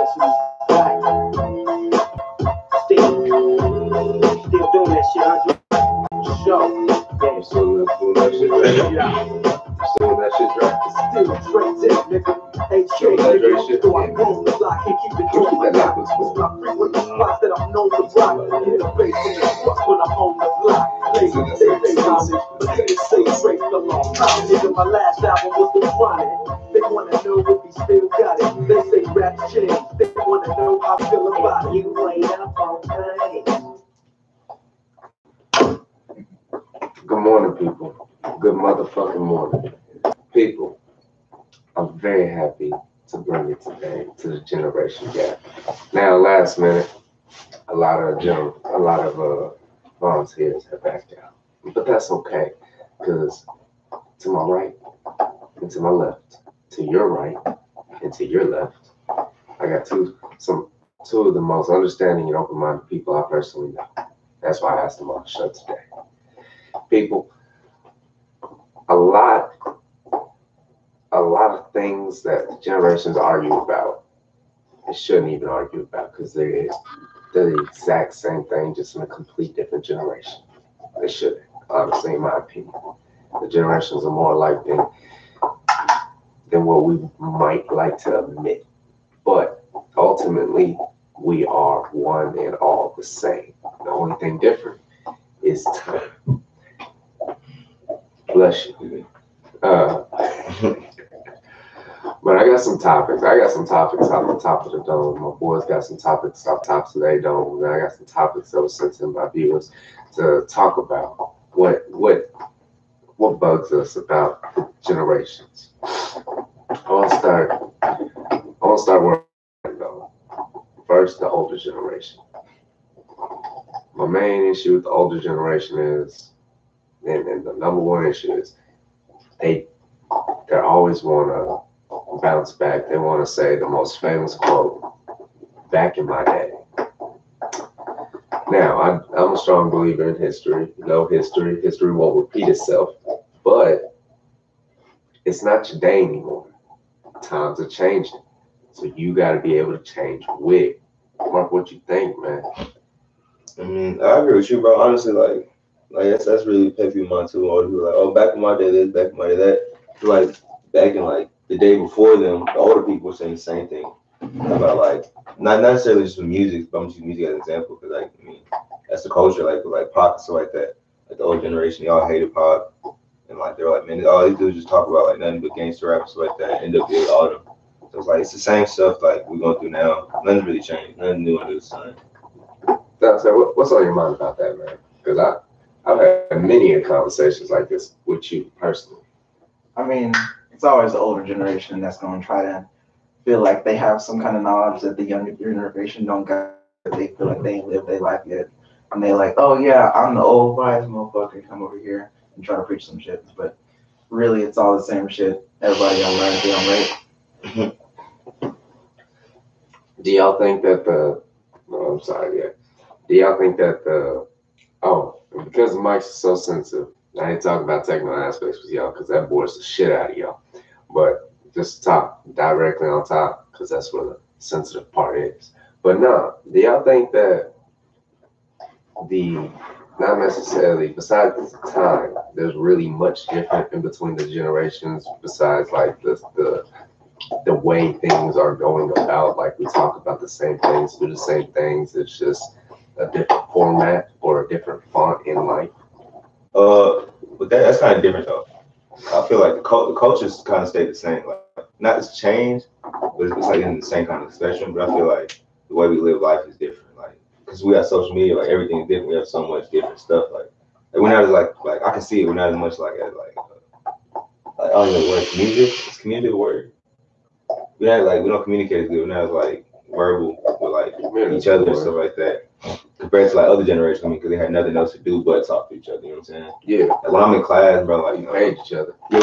guess who's back? Still doing that shit, aren't you? Show. I'm still doing that shit right. Yeah. Still doing that shit right. Still straight tip, nigga. HK, Still that nigga. shit. So I roam the block and keep it going. My God, it's my frequent spots that I'm known to rock. Hit a face in the truck when I'm on the block. Lazy, say homage, but they say straight the long time. Nigga, my last album was The Chronic. They wanna know if he still got it. They say rap changed. They wanna know how I feel about it. You laid up on things. Good morning, people. Good motherfucking morning. People, I'm very happy to bring it today to the generation gap. Now, last minute, a lot of volunteers have backed out. But that's okay, because to my right and to my left, to your right and to your left, I got two of the most understanding and open-minded people I personally know. That's why I asked them on the show today. People, a lot of things that generations argue about, they shouldn't even argue about, because they're the exact same thing, just in a complete different generation. They shouldn't, honestly, in my opinion. The generations are more alike than what we might like to admit. But ultimately, we are one and all the same. The only thing different is time. Bless you. But I got some topics. off the top of the dome. My boys got some topics off tops of their dome. And I got some topics that was sent in by viewers to talk about what bugs us about the generations. I want to start where I'm going. First, the older generation. My main issue with the older generation is, and the number one issue is, they always want to bounce back. They want to say the most famous quote, "Back in my day." Now, I'm a strong believer in history. History won't repeat itself, but it's not your day anymore. Times are changing, so you got to be able to change with it. Mark, what you think, man? I mean, I agree with you, bro. Honestly, like that's really pet peeve of mine too. All people like, oh, back in my day this, back in my day that. Like back in like the day before them, the older people were saying the same thing about like not necessarily just with music, but I'm just using music as an example because like I mean that's the culture like pop and stuff like that. Like the old generation, they all hated pop, and like they're like, man, all they do is just talk about like nothing but gangster rap and stuff like that. And end up being all them. So it's like it's the same stuff like we're going through now. Nothing's really changed. Nothing new under the sun. So what's on your mind about that, man? Because I've had many conversations like this with you personally. I mean, it's always the older generation that's going to try to feel like they have some kind of knowledge that the younger generation don't got. They feel like they ain't lived their life yet. And they're like, oh, yeah, I'm the old wise motherfucker. Come over here and try to preach some shit. But really, it's all the same shit. Everybody got to learn to be on rate. Do y'all think that Do y'all think that because Mike's is so sensitive, I ain't talking about technical aspects with y'all because that bores the shit out of y'all. But just talk directly on top because that's where the sensitive part is. But no, do y'all think that not necessarily, besides the time, there's really much different in between the generations besides like the way things are going about? Like we talk about the same things, do the same things, it's just a different format or a different font in life? But that's kind of different though. I feel like the cultures kind of stay the same. Like not it's changed, but it's like in the same kind of spectrum. But I feel like the way we live life is different. Like because we have social media, like everything's different. We have so much different stuff. Like we're not as like I can see it. We're not as much like I don't know the word community. Is community the word? We don't communicate as good. We're not as like verbal with like each other and stuff like that. Compared to like other generations, I mean, because they had nothing else to do but talk to each other. You know what I'm saying? Yeah. Like, when I'm in class, bro, like you hate each other. Yeah.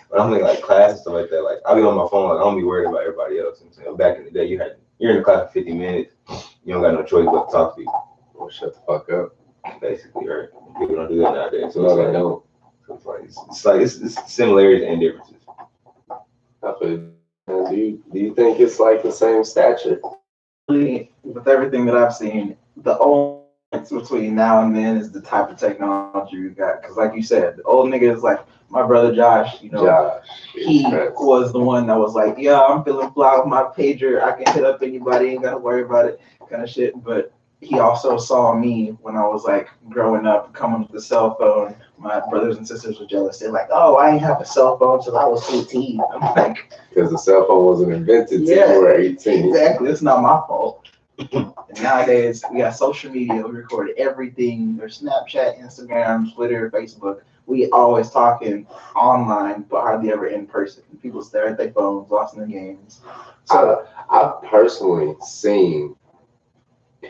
When I'm in like class and stuff like that, like I be on my phone, like I don't be worried about everybody else. You know what I'm saying? Back in the day, you're in the class for 50 minutes, you don't got no choice but to talk to people. Well, shut the fuck up. Basically, right? People don't do that nowadays. So no, they don't. So it's similarities and differences. I feel And do you think it's like the same stature? Really, with everything that I've seen, the only difference between now and then is the type of technology we got. Because, like you said, the old niggas like my brother Josh, Josh, he that's- was the one that was like, yeah, I'm feeling fly with my pager. I can hit up anybody, ain't gotta worry about it, kind of shit. But he also saw me when I was like growing up, coming with the cell phone. My brothers and sisters were jealous. They're like, oh, I ain't have a cell phone till I was 18. I'm like, because the cell phone wasn't invented till yeah, you were 18. exactly. It's not my fault. And nowadays, we got social media. We record everything. There's Snapchat, Instagram, Twitter, Facebook. We always talking online, but hardly ever in person. People stare at their phones, lost in their games. So I've personally seen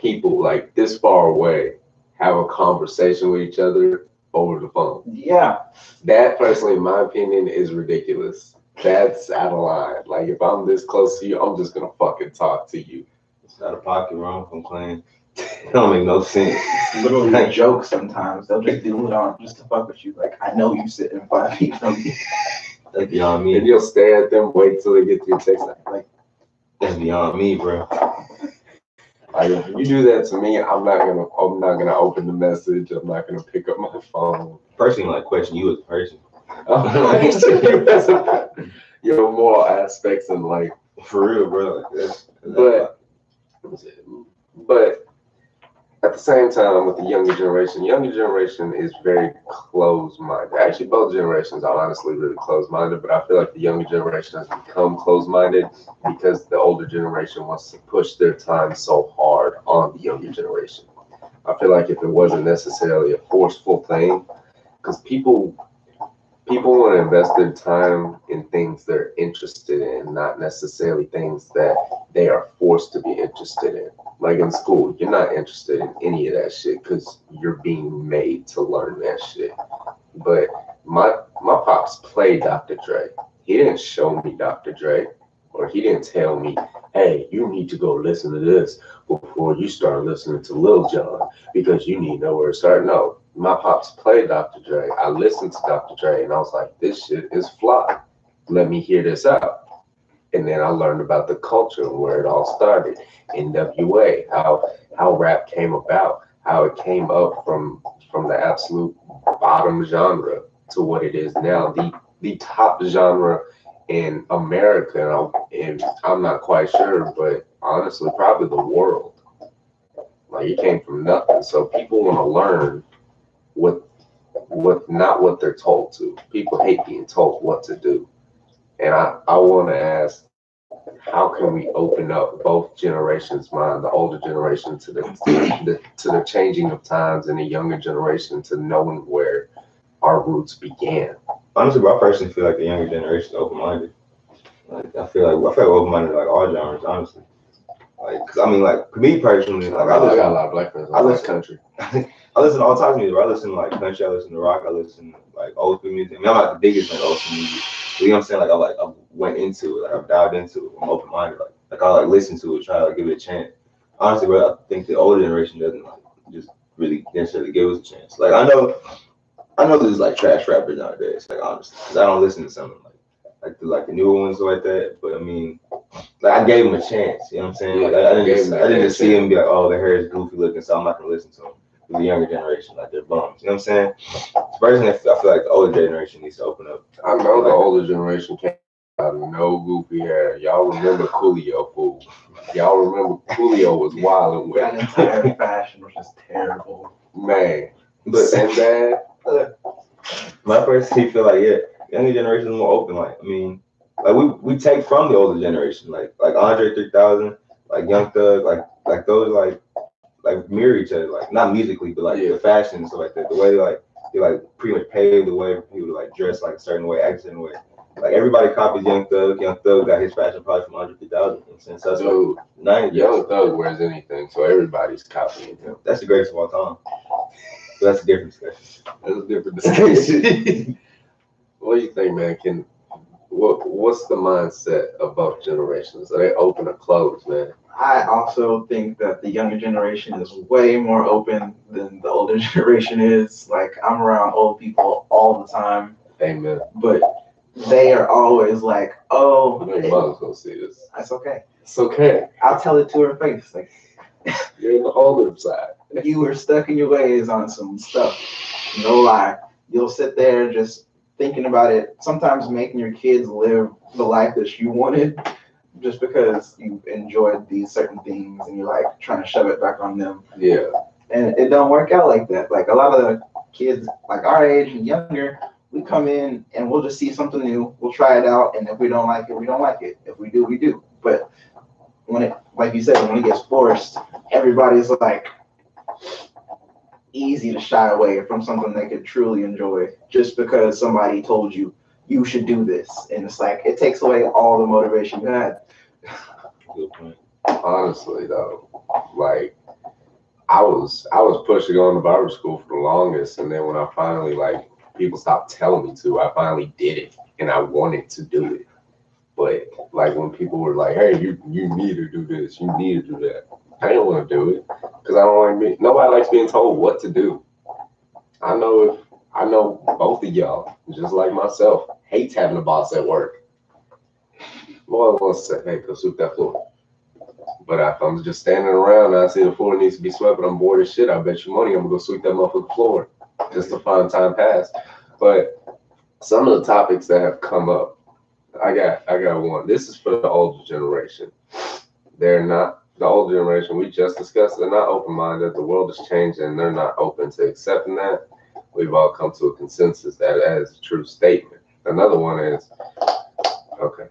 people like this far away have a conversation with each other over the phone. yeah, That personally, in my opinion, is ridiculous. That's out of line. Like if I'm this close to you, I'm just gonna fucking talk to you. It's out of pocket, wrong from claim. It don't make no sense. it's literally a joke sometimes. They'll just do it on just to fuck with you. Like, I know you sitting 5 feet from me. That's beyond And me. you'll stare at them, wait till they get to your text. Like That's beyond me, bro. if you do that to me, I'm not gonna open the message. I'm not gonna pick up my phone. Personally, like question you as a person. Your moral aspects and like, For real, bro. Like, but at the same time, with the younger generation is very closed-minded. Actually, both generations are honestly really closed-minded, but I feel like the younger generation has become closed-minded because the older generation wants to push their time so hard on the younger generation. I feel like if it wasn't necessarily a forceful thing, because people want to invest their time in things they're interested in, not necessarily things that they are forced to be interested in. Like in school, you're not interested in any of that shit because you're being made to learn that shit. But my pops played Dr. Dre. He didn't show me Dr. Dre, or he didn't tell me, hey, you need to go listen to this before you start listening to Lil Jon because you need to know where to start. No, my pops played Dr. Dre. I listened to Dr. Dre and I was like, this shit is fly. Let me hear this out. And then I learned about the culture and where it all started. NWA, how rap came about, how it came up from the absolute bottom genre to what it is now, the top genre in America, and I'm not quite sure, but honestly, probably the world. Like it came from nothing. So people want to learn not what they're told to. People hate being told what to do. And I want to ask, how can we open up both generations' mind, the older generation to the changing of times, and the younger generation to knowing where our roots began? Honestly, bro, I personally feel like the younger generation is open-minded. Like I feel like open-minded like all genres, honestly. Like, 'cause I mean, like me personally, like I got a lot of black friends. I listen country. I listen to all types of music. Bro. I listen to like country. I listen to rock. I listen to like old school music. I mean, I'm not the biggest fan of old school music. But you know what I'm saying? I went into it. Like I've dived into it. I'm open-minded. Like I listen to it, try to like, give it a chance. Honestly, bro, I think the older generation doesn't like just really necessarily give us a chance. Like I know there's like trash rappers nowadays. Like honestly, because I don't listen to some of them like the newer ones like that. But I mean, like I gave them a chance. You know what I'm saying? Like I didn't just see them and be like, oh, their hair is goofy looking, so I'm not gonna listen to them. With the younger generation, like they're bums. You know what I'm saying? Personally, I feel like the older generation needs to open up. I know the older generation came out of no goofy hair. Y'all remember Coolio, fool? Y'all remember Coolio was wilding with That entire fashion was just terrible. man. But Sinbad. my personally feel like younger generation is more open. Like I mean, like we take from the older generation, like Andre 3000, like Young Thug, like those like mirror each other, like not musically, but like the fashion and stuff like that. The way they like pretty much paved the way for people to like dress like a certain way, act a certain way. Like everybody copies Young Thug. Young Thug got his fashion probably from Andre 3000. Since that's Dude, like 90s. Young Thug wears anything, so everybody's copying him. That's the greatest of all time. But that's a different discussion. That's a different discussion. What do you think, man? What's the mindset of both generations? Are they open or closed, man? I also think that the younger generation is way more open than the older generation is. Like I'm around old people all the time, Amen. but they are always like, "Oh, Your mother's gonna see this. that's okay. It's okay. I'll tell it to her face. Like, You're in the older side. you were stuck in your ways on some stuff. No lie. You'll sit there just thinking about it, sometimes making your kids live the life that you wanted just because you enjoyed these certain things and you're like trying to shove it back on them. Yeah. And it don't work out like that. Like a lot of the kids like our age and younger, we come in and we'll just see something new. We'll try it out. And if we don't like it, we don't like it. If we do, we do. But when it, like you said, when it gets forced, everybody's like easy to shy away from something they could truly enjoy just because somebody told you you should do this. And it's like, it takes away all the motivation you had. Good point. Honestly though, like I was pushing on to barber school for the longest, and then when I finally like people stopped telling me to, I finally did it, and I wanted to do it. But like when people were like, "Hey, you need to do this, you need to do that," I didn't want to do it because I don't like nobody likes being told what to do. I know both of y'all, just like myself, hates having a boss at work. Boy wants to say, "Hey, go sweep that floor." But if I'm just standing around and I see the floor needs to be swept, but I'm bored as shit, I bet you money I'm gonna go sweep that motherfucking floor just to find time pass. But some of the topics that have come up, I got one. This is for the older generation. They're not the older generation. We just discussed. They're not open-minded. The world has changed, and they're not open to accepting that. We've all come to a consensus that is a true statement. Another one is okay.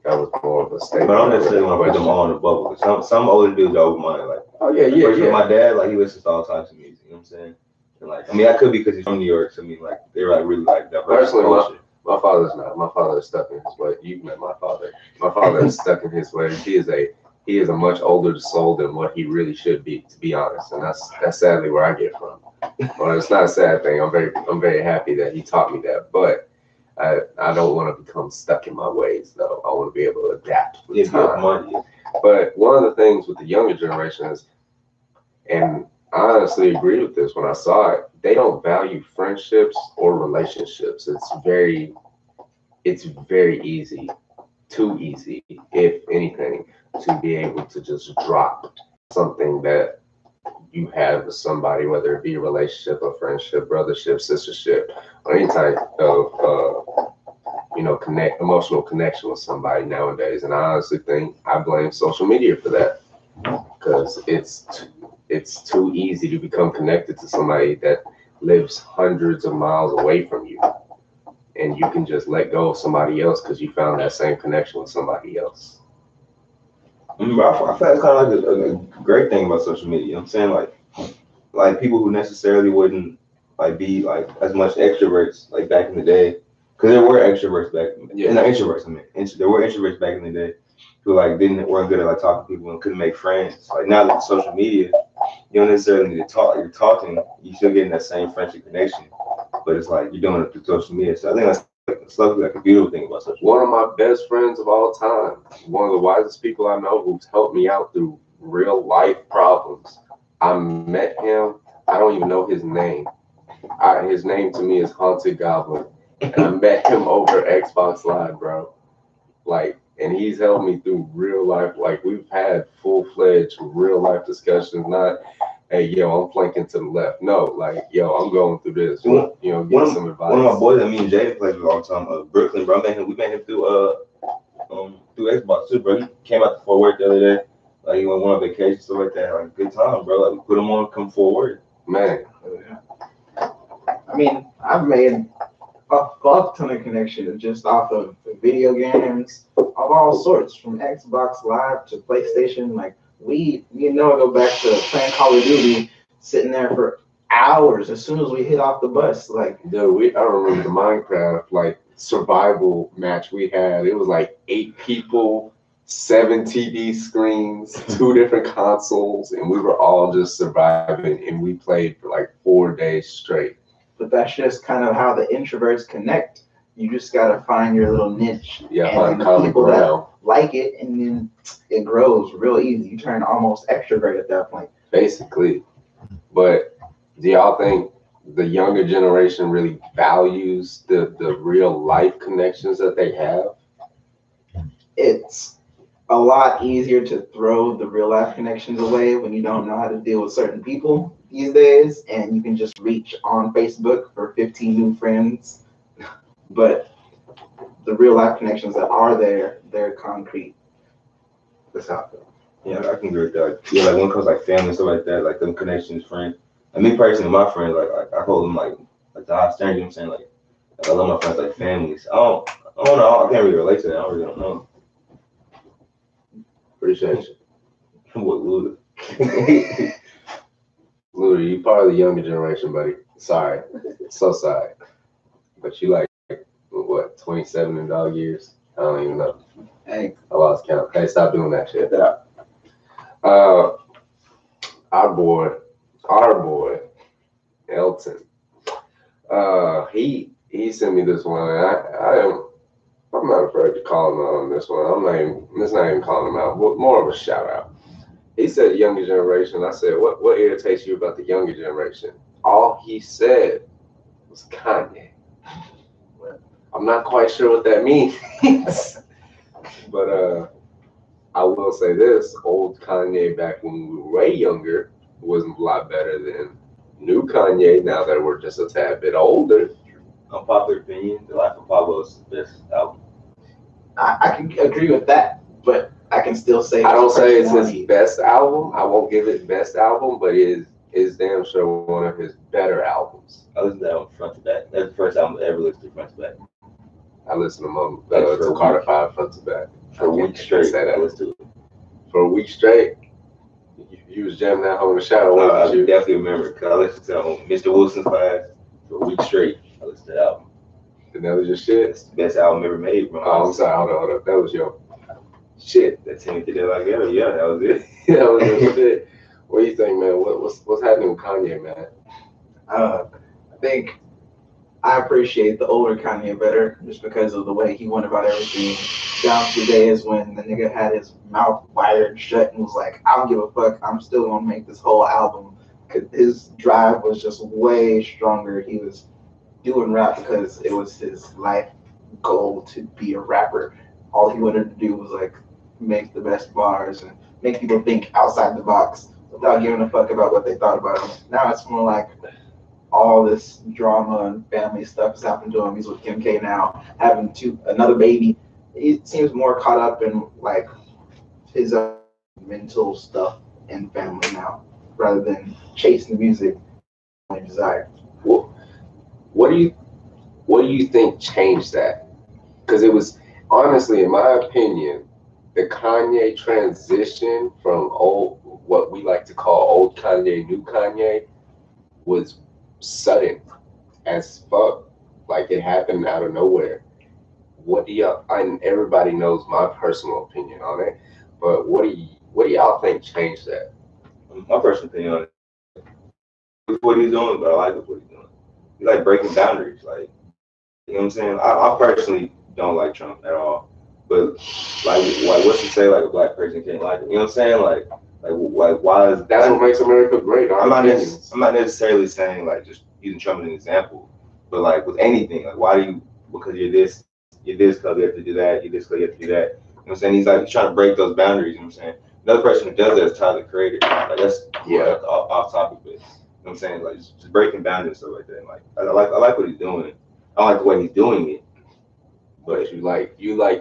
That was more of a statement. But I don't necessarily want to put them all in a bubble. Some older dudes are open-minded. Like, oh yeah. My dad, like, he listens to all types of music. You know what I'm saying? And like, I mean, I could be because he's from New York. So I mean, like, they're like really like diverse. Personally, my father's not. My father is stuck in his way. You've met my father. My father is stuck in his ways. He is a much older soul than what he really should be, to be honest. And that's sadly where I get from. Well, it's not a sad thing. I'm very happy that he taught me that. But I don't want to become stuck in my ways, though. I want to be able to adapt with time. But one of the things with the younger generation is, and I honestly agreed with this when I saw it, they don't value friendships or relationships. It's very easy, too easy, if anything, to be able to just drop something that you have with somebody, whether it be a relationship, a friendship, brothership, sistership, or any type of emotional connection with somebody nowadays. And I honestly think I blame social media for that, because it's too easy to become connected to somebody that lives hundreds of miles away from you, and you can just let go of somebody else because you found that same connection with somebody else. I feel like it's kind of like a great thing about social media. You know what I'm saying? Like people who necessarily wouldn't like be like as much extroverts like back in the day, because there were extroverts back. Yeah, not introverts. I mean, there were introverts back in the day who like weren't good at like talking to people and couldn't make friends. Like now with social media, you don't necessarily need to talk. You're talking, you still getting that same friendship connection, but it's like you're doing it through social media. So I think that's like a beautiful thing about social media. One of my best friends of all time, one of the wisest people I know, who's helped me out through real life problems. I met him. I don't even know his name. His name to me is Haunted Goblin. And I met him over Xbox Live, bro. Like, and he's helped me through real life. Like, we've had full-fledged real life discussions. Not, hey, yo, I'm flanking to the left. No, like, yo, I'm going through this. Give some advice. One of my boys that me and Jay played with all the time, Brooklyn, bro. We met him through Xbox too, bro. He came out to Fort Worth the other day. Like, he went on vacation, stuff like that. Like, good time, bro. Like, we put him on, come forward. Man. I mean, I've made a fuck ton of connections just off of video games of all sorts, from Xbox Live to PlayStation. Like, go back to playing Call of Duty, sitting there for hours as soon as we hit off the bus. Like, dude, I remember the Minecraft like survival match we had. It was like 8 people, 7 TV screens, 2 different consoles, and we were all just surviving, and we played for like 4 days straight. But that's just kind of how the introverts connect. You just gotta find your little niche. Yeah, find common ground. Like it, and then it grows real easy. You turn almost extrovert at that point. Basically. But do y'all think the younger generation really values the real life connections that they have. It's a lot easier to throw the real life connections away when you don't know how to deal with certain people these days, and you can just reach on Facebook for 15 new friends. But the real life connections that are there, they're concrete. That's how I feel. Yeah, I can agree with that. Yeah, like when it comes like family and stuff like that, like them connections, friends. And me personally, my friends, like I call them like the hot stranger. You know what I'm saying? Like I love my friends like families. I don't know. I can't really relate to that. I really don't know. Appreciate you. What Luda? Luda, you part of the younger generation, buddy. Sorry. So sorry. But you like, what, 27 in dog years? I don't even know. Hey, I lost count. Hey, stop doing that shit. yeah. Our boy, Elton. He sent me this one. I'm not afraid to call him out on this one. It's not even calling him out. More of a shout out. He said younger generation. I said, what irritates you about the younger generation? All he said was Kanye. I'm not quite sure what that means. But I will say this, old Kanye back when we were way younger was a lot better than new Kanye now that we're just a tad bit older. Unpopular opinion, The Life of Pablo is the best album. I can agree with that, but I can still say I don't say it's his personality. best album. I won't give it best album, but it is damn sure one of his better albums. I listened to that one front to back. That's the first album I ever listened to front to back. I listened to For to a Carter week. 5 front to back. For a week straight, Say I that. listened to it. For a week straight, you was jamming that home in the shower, I wasn't you? definitely remember it because I listened to Mr. Wilson's class for a week straight. I listened to that album. And that was your shit? It's the best album ever made, bro. Oh, I'm sorry. Hold on. That was your shit. That Timothy did like that. Yeah, that was it. That was your shit. What do you think, man? What's happening with Kanye, man? I think I appreciate the older Kanye better just because of the way he went about everything. Down to the days when the nigga had his mouth wired shut and was like, I don't give a fuck, I'm still gonna make this whole album. 'Cause his drive was just way stronger. He was doing rap because it was his life goal to be a rapper. All he wanted to do was like make the best bars and make people think outside the box without giving a fuck about what they thought about him. Now it's more like all this drama and family stuff has happened to him. He's with Kim K now, having another baby. He seems more caught up in like his mental stuff and family now, rather than chasing the music and desire. What do you think changed that? Because it was honestly, in my opinion, the Kanye transition from what we like to call old Kanye, new Kanye, was sudden as fuck. Like it happened out of nowhere. What do y'all? And everybody knows my personal opinion on it, but what do y'all think changed that? My personal opinion on it is what he's doing, but I like what he's doing. He's like breaking boundaries. Like, you know what I'm saying? I personally don't like Trump at all. But like what's to say like a black person can't like him? You know what I'm saying? Like why is That's what makes America great. I'm not necessarily saying like just using Trump as an example, but like with anything, like why do you because you're this because you have to do that, you're this because you have to do that. You know what I'm saying? He's like trying to break those boundaries, you know what I'm saying? Another person who does that is Tyler the Creator. Like that's off topic, but you know what I'm saying? Like just breaking boundaries and stuff like that. And, like I like what he's doing. I don't like the way he's doing it. But you like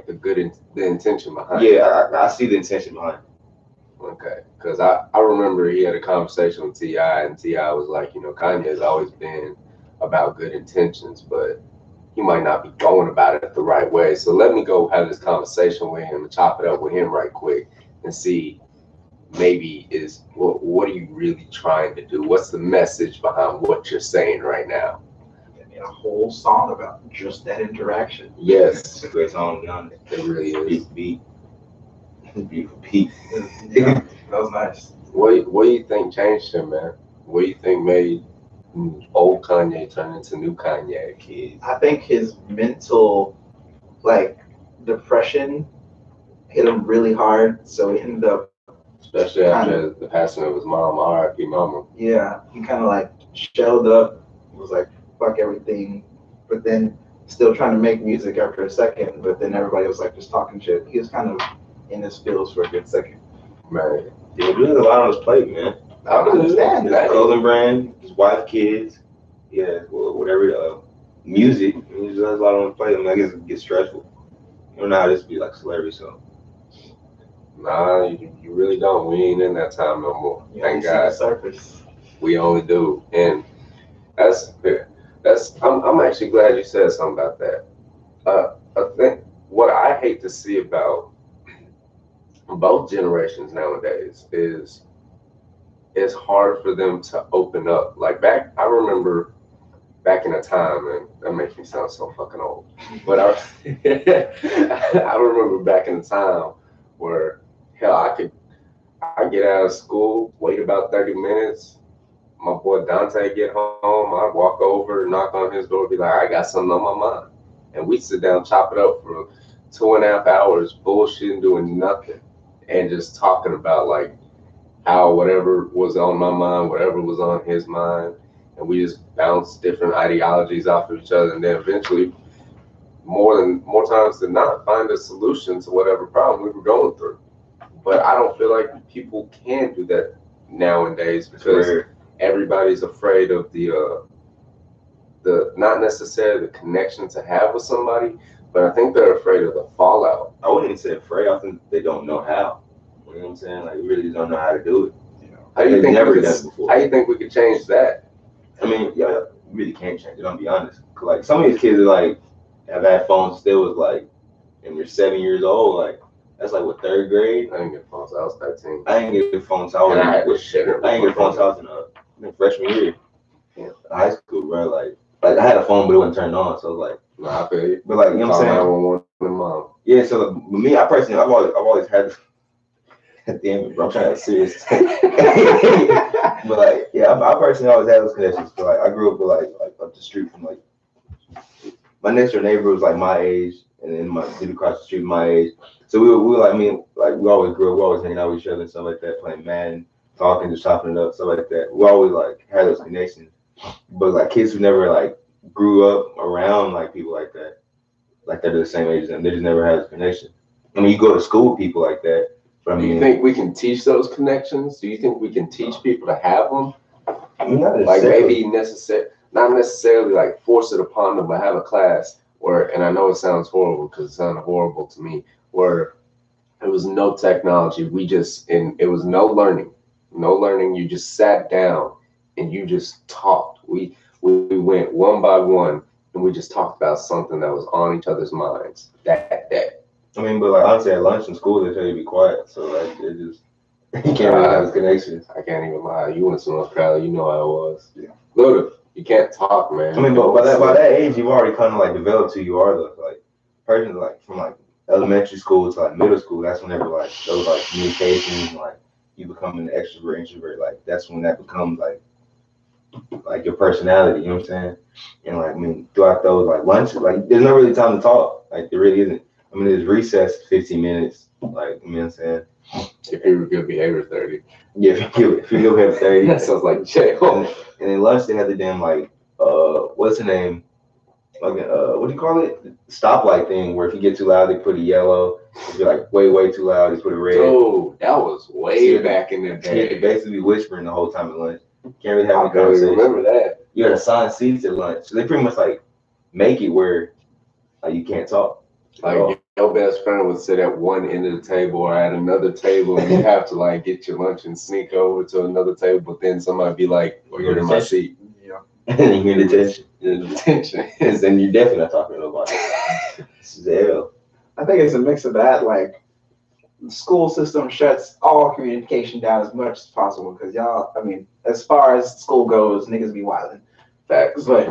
the intention behind it. Yeah, I see the intention behind it. Okay, because I remember he had a conversation with T.I. and T.I. was like, you know, Kanye has always been about good intentions, but he might not be going about it the right way. So let me go have this conversation with him and chop it up with him right quick and see maybe what are you really trying to do? What's the message behind what you're saying right now? A whole song about just that interaction. Yes. It's a great song, to be honest. It really is. Beautiful beat. Yeah, that was nice. What do you think changed him, man? What do you think made old Kanye turn into new Kanye, kids? I think his mental, like, depression hit him really hard, so he ended up, Especially after the passing of his mom, R.I.P. Mama. yeah, he kind of like shelled up was like, fuck everything, but then still trying to make music after a second, but then everybody was like just talking shit. He was kind of in his feels for a good second. Man, Yeah, he has a lot on his plate, man. I understand His that. clothing brand, his wife, kids, yeah, well, whatever. Music, he just has a lot on his plate. I mean, I guess it gets stressful. You don't know how this be like celebrity, so. Nah, you really don't. We ain't in that time no more. You Thank only see the God. surface. We only do. And that's I'm actually glad you said something about that. I think what I hate to see about both generations nowadays is it's hard for them to open up. Like I remember back in a time, and that makes me sound so fucking old. But I remember back in a time where hell I get out of school, wait about 30 minutes. My boy Dante get home, I'd walk over, knock on his door, be like, I got something on my mind. And we sit down, chop it up for 2.5 hours, bullshitting, doing nothing. And just talking about like how whatever was on my mind, whatever was on his mind. And we just bounce different ideologies off of each other. And then eventually, more times than not, find a solution to whatever problem we were going through. But I don't feel like people can do that nowadays because everybody's afraid of the not necessarily the connection to have with somebody, but I think they're afraid of the fallout. I wouldn't even say afraid. I think they don't know how. You know what I'm saying? Like, you really don't know how to do it. You know, How do you think never done it before. How do you think we could change that? I mean, yeah, you really can't change it. I'll be honest. Like, some of these kids are like have had phones still was like, and they're 7 years old. Like, that's like what, 3rd grade? I didn't get phones. I was 13. I didn't get phones. I was I had this shit. I didn't get phones. I was in freshman year, high school, bro. Like I had a phone, but it wasn't turned on. So I was like, nah, I feel you. But like, you know what I'm saying? 911 mom. Yeah. So with me, I personally, I've always had. Damn it, bro! I'm trying to be serious. But like, yeah, I personally always had those connections. But like, I grew up with like up the street from like my next door neighbor was like my age, and then my dude across the street my age. So we were like, I mean, like we always grew up, we always hanging out with each other and stuff like that, playing Madden, talking, just chopping it up, stuff like that. We always like had those connections. But like kids who never like grew up around like people like that, like they're the same age as them, they just never had this connection. I mean, you go to school with people like that. But I mean, do you think we can teach those connections? Do you think we can teach people to have them? I mean, not like maybe not necessarily like force it upon them, but have a class where, and I know it sounds horrible because it sounded horrible to me, where it was no technology. It was no learning. You just sat down and you just talked. We went one by one and we just talked about something that was on each other's minds that day. I mean, but like honestly, at lunch in school, they tell you to be quiet. So like, it just you can't really have connections. I can't even lie. You went to North Carolina, you know how it was. Yeah. Look, you can't talk, man. I mean, but by that age, you've already kind of like developed who you are. Like person, like from like elementary school to like middle school. That's whenever like those like communications, like you become an extrovert, introvert. Like that's when that becomes like your personality. You know what I'm saying? And like I mean, throughout those like lunches, like there's not really time to talk. Like there really isn't. I mean, there's recess 15 minutes. Like, you know what I'm saying? If you were good behavior, 30. Yeah, if you go have 30. That sounds like jail. And then lunch, they had the damn, like, what's the name? Like, what do you call it? Stoplight thing, where if you get too loud, they put a yellow. If you're like way too loud, they put a red. Oh, that was way back in the day. You basically whispering the whole time at lunch. Can't really have any conversation. Remember that. You had assigned seats at lunch. So they pretty much, like, make it where like, you can't talk. Like your best friend would sit at one end of the table or at another table, and you have to like get your lunch and sneak over to another table. But then somebody be like, "Well, you're in my seat." Yeah. And then you're in detention. And then you're definitely not talking to nobody. This is hell. I think it's a mix of that. Like the school system shuts all communication down as much as possible because y'all. I mean, as far as school goes, niggas be wilding. Facts, but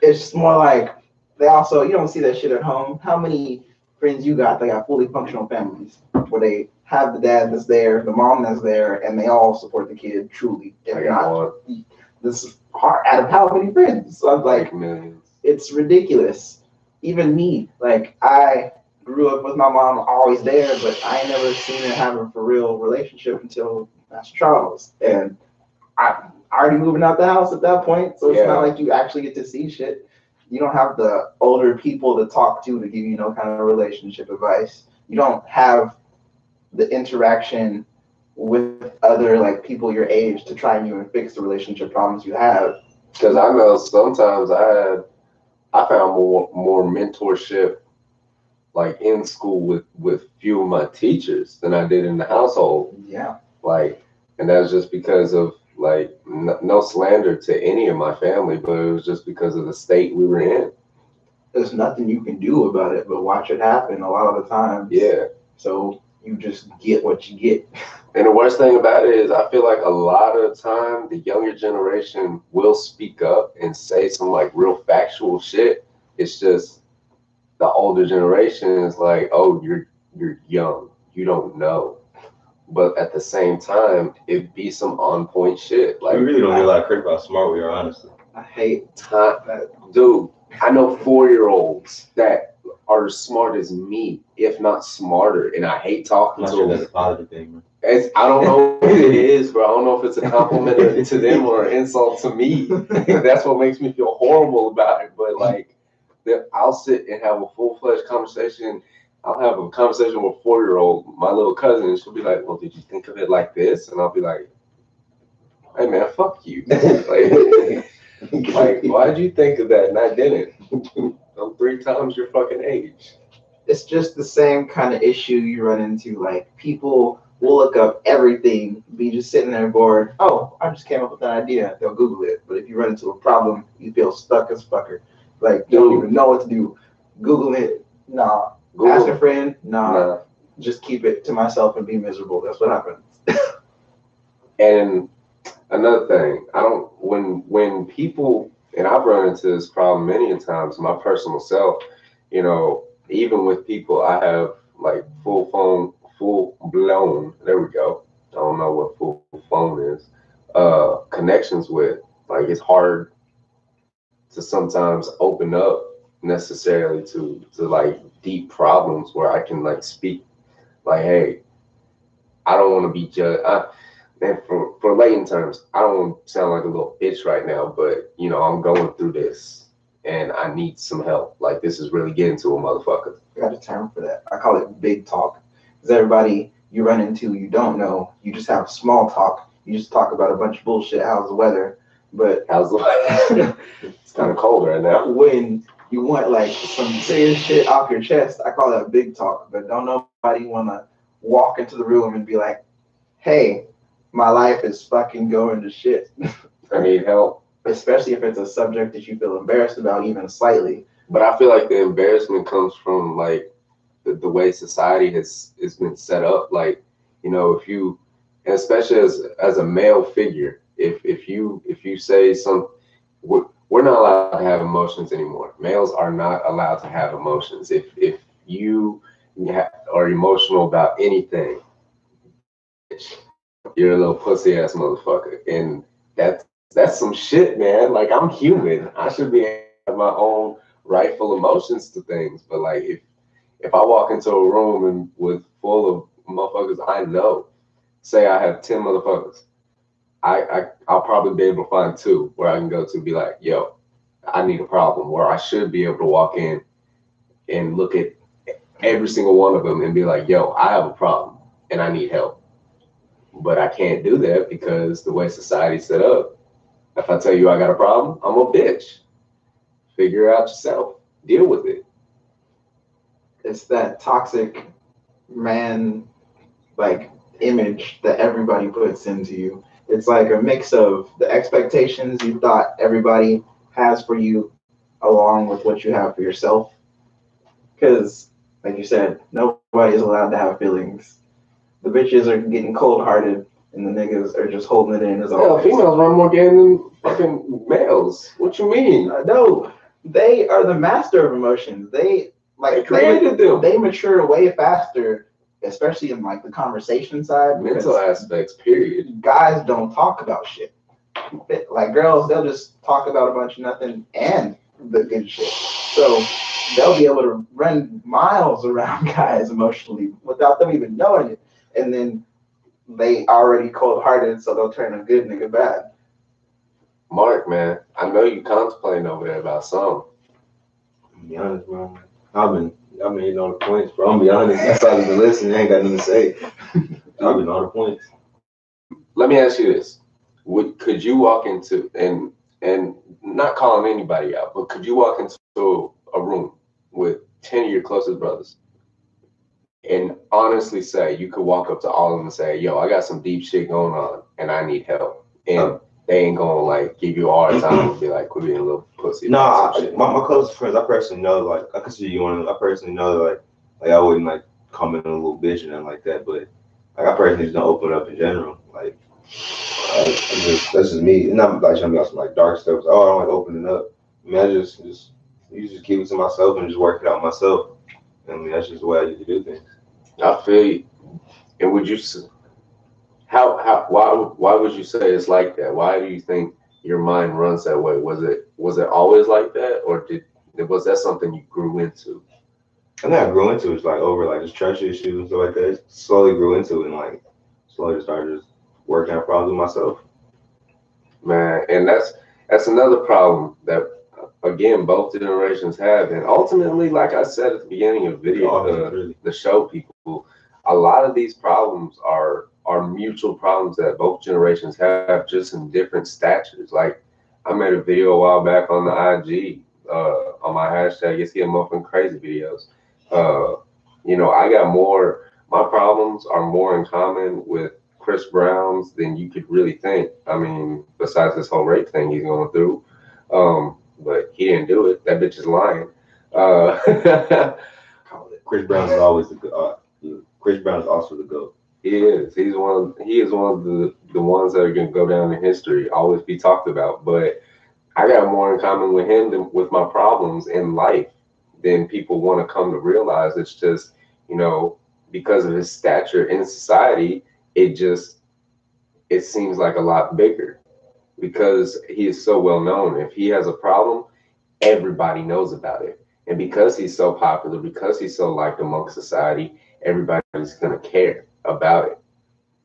it's just more like. They also, you don't see that shit at home. How many friends you got that got fully functional families where they have the dad that's there, the mom that's there, and they all support the kid truly? If not, this is hard. Out of how many friends? So I'm like, millions. It's ridiculous. Even me, like I grew up with my mom always there, but I ain't never seen her have a for real relationship until Master Charles. And already moving out the house at that point, so it's Yeah. not like you actually get to see shit. You don't have the older people to talk to give you no kind of relationship advice. You don't have the interaction with other like people your age to try and even fix the relationship problems you have. Because I know sometimes I found more mentorship like in school with few of my teachers than I did in the household. Yeah. Like, and that's just because of like no slander to any of my family, but it was just because of the state we were in. There's nothing you can do about it but watch it happen a lot of the time. Yeah. So you just get what you get. And the worst thing about it is I feel like a lot of the time the younger generation will speak up and say some like real factual shit. It's just the older generation is like, oh, you're young, you don't know. But at the same time, it be some on point shit. Like we really don't hear a lot of criticism about how smart we are, honestly. I hate time, dude. I know 4-year-olds that are as smart as me, if not smarter, and I hate talking I'm not to sure them. that's a positive thing, man. I don't know what it is, bro. I don't know if it's a compliment to them or an insult to me. That's what makes me feel horrible about it. But like, I'll sit and have a full-fledged conversation. I'll have a conversation with a 4-year-old, my little cousin, and she'll be like, well, did you think of it like this? And I'll be like, hey, man, fuck you. Like, why'd you think of that and I didn't? I'm 3 times your fucking age. It's just the same kind of issue you run into. Like, people will look up everything, be just sitting there bored. Oh, I just came up with an idea. They'll Google it. But if you run into a problem, you feel stuck as fucker. Like, you don't even know what to do. Google it. Nah. Google. Ask a friend. Nah. Just keep it to myself and be miserable. That's what happens. And another thing, I don't when people, and I've run into this problem many a times, my personal self, you know, even with people I have like full blown, there we go. I don't know what full phone is, connections with. Like, it's hard to sometimes open up necessarily to like deep problems where I can like speak like, hey, I don't want to be judged. And for layman terms, I don't want to sound like a little bitch right now, but you know, I'm going through this and I need some help. Like, this is really getting to a motherfucker. I got a term for that. I call it big talk. Because everybody you run into, you don't know. You just have small talk. You just talk about a bunch of bullshit. How's the weather? But How's the weather? It's kind of cold right now. When you want like some serious shit off your chest, I call that big talk. But don't nobody want to walk into the room and be like, hey, my life is fucking going to shit. I need help. Especially if it's a subject that you feel embarrassed about even slightly. But I feel like the embarrassment comes from like the way society has been set up. Like, you know, if you, and especially as a male figure, if you say we're not allowed to have emotions anymore. Males are not allowed to have emotions. If you are emotional about anything, you're a little pussy ass motherfucker, and that's some shit, man. Like, I'm human. I should be able to have my own rightful emotions to things. But like, if I walk into a room and with full of motherfuckers I know, say I have 10 motherfuckers, I'll probably be able to find 2 where I can go to be like, yo, I need a problem, where I should be able to walk in and look at every single one of them and be like, yo, I have a problem and I need help. But I can't do that because the way society's set up, if I tell you I got a problem, I'm a bitch. Figure it out yourself. Deal with it. It's that toxic man like image that everybody puts into you. It's like a mix of the expectations you thought everybody has for you along with what you have for yourself. Because, like you said, nobody is allowed to have feelings. The bitches are getting cold-hearted, and the niggas are just holding it in as always. Yeah, females run more game than fucking males. What you mean? No, they are the master of emotions. They created them. They mature way faster, especially in like the conversation side. Mental aspects, period. Guys don't talk about shit. Like, girls, they'll just talk about a bunch of nothing and the good shit. So they'll be able to run miles around guys emotionally without them even knowing it. And then they already cold-hearted, so they'll turn a good nigga bad. Mark, man, I know you contemplating over there about something. To be honest, bro. I've been hitting all the points, bro. I'm gonna be honest. That's all I've been listening. I ain't got nothing to say. I've been all the points. Let me ask you this: could you walk into and not calling anybody out, but could you walk into a room with 10 of your closest brothers and honestly say you could walk up to all of them and say, "Yo, I got some deep shit going on and I need help," and they ain't gonna like give you a hard time and be like, "Quit being a little pussy." No, my closest friends, I personally know, like, I consider you one of them. I personally know, like I wouldn't like come in a little bitch and nothing like that, but like I personally just don't open up in general. Like, that's just me. And I'm like trying to be on some like dark stuff. So, oh, I don't like opening up. I mean, I just you just keep it to myself and just work it out myself. I mean, that's just the way I usually do things. I feel you. And would you why would you say it's like that? Why do you think your mind runs that way? Was it always like that, or was that something you grew into? And then I grew into it, it's like over like just trust issues and stuff like that. It slowly grew into it and like slowly just started just working out problems with myself. Man, and that's another problem that again both generations have, and ultimately, like I said at the beginning of the video, the show people, a lot of these problems are mutual problems that both generations have, just in different statures. Like I made a video a while back on the IG, on my hashtag "It's Getting Muffin Crazy" videos. I got more. My problems are more in common with Chris Brown's than you could really think. I mean, besides this whole rape thing he's going through, but he didn't do it. That bitch is lying. Chris Brown is always the good. Chris Brown is also the GOAT. He is. He is one of the ones that are gonna go down in history, always be talked about. But I got more in common with him than with my problems in life than people want to come to realize. It's just, because of his stature in society, it seems like a lot bigger because he is so well known. If he has a problem, everybody knows about it. And because he's so popular, because he's so liked amongst society, everybody's gonna care about it.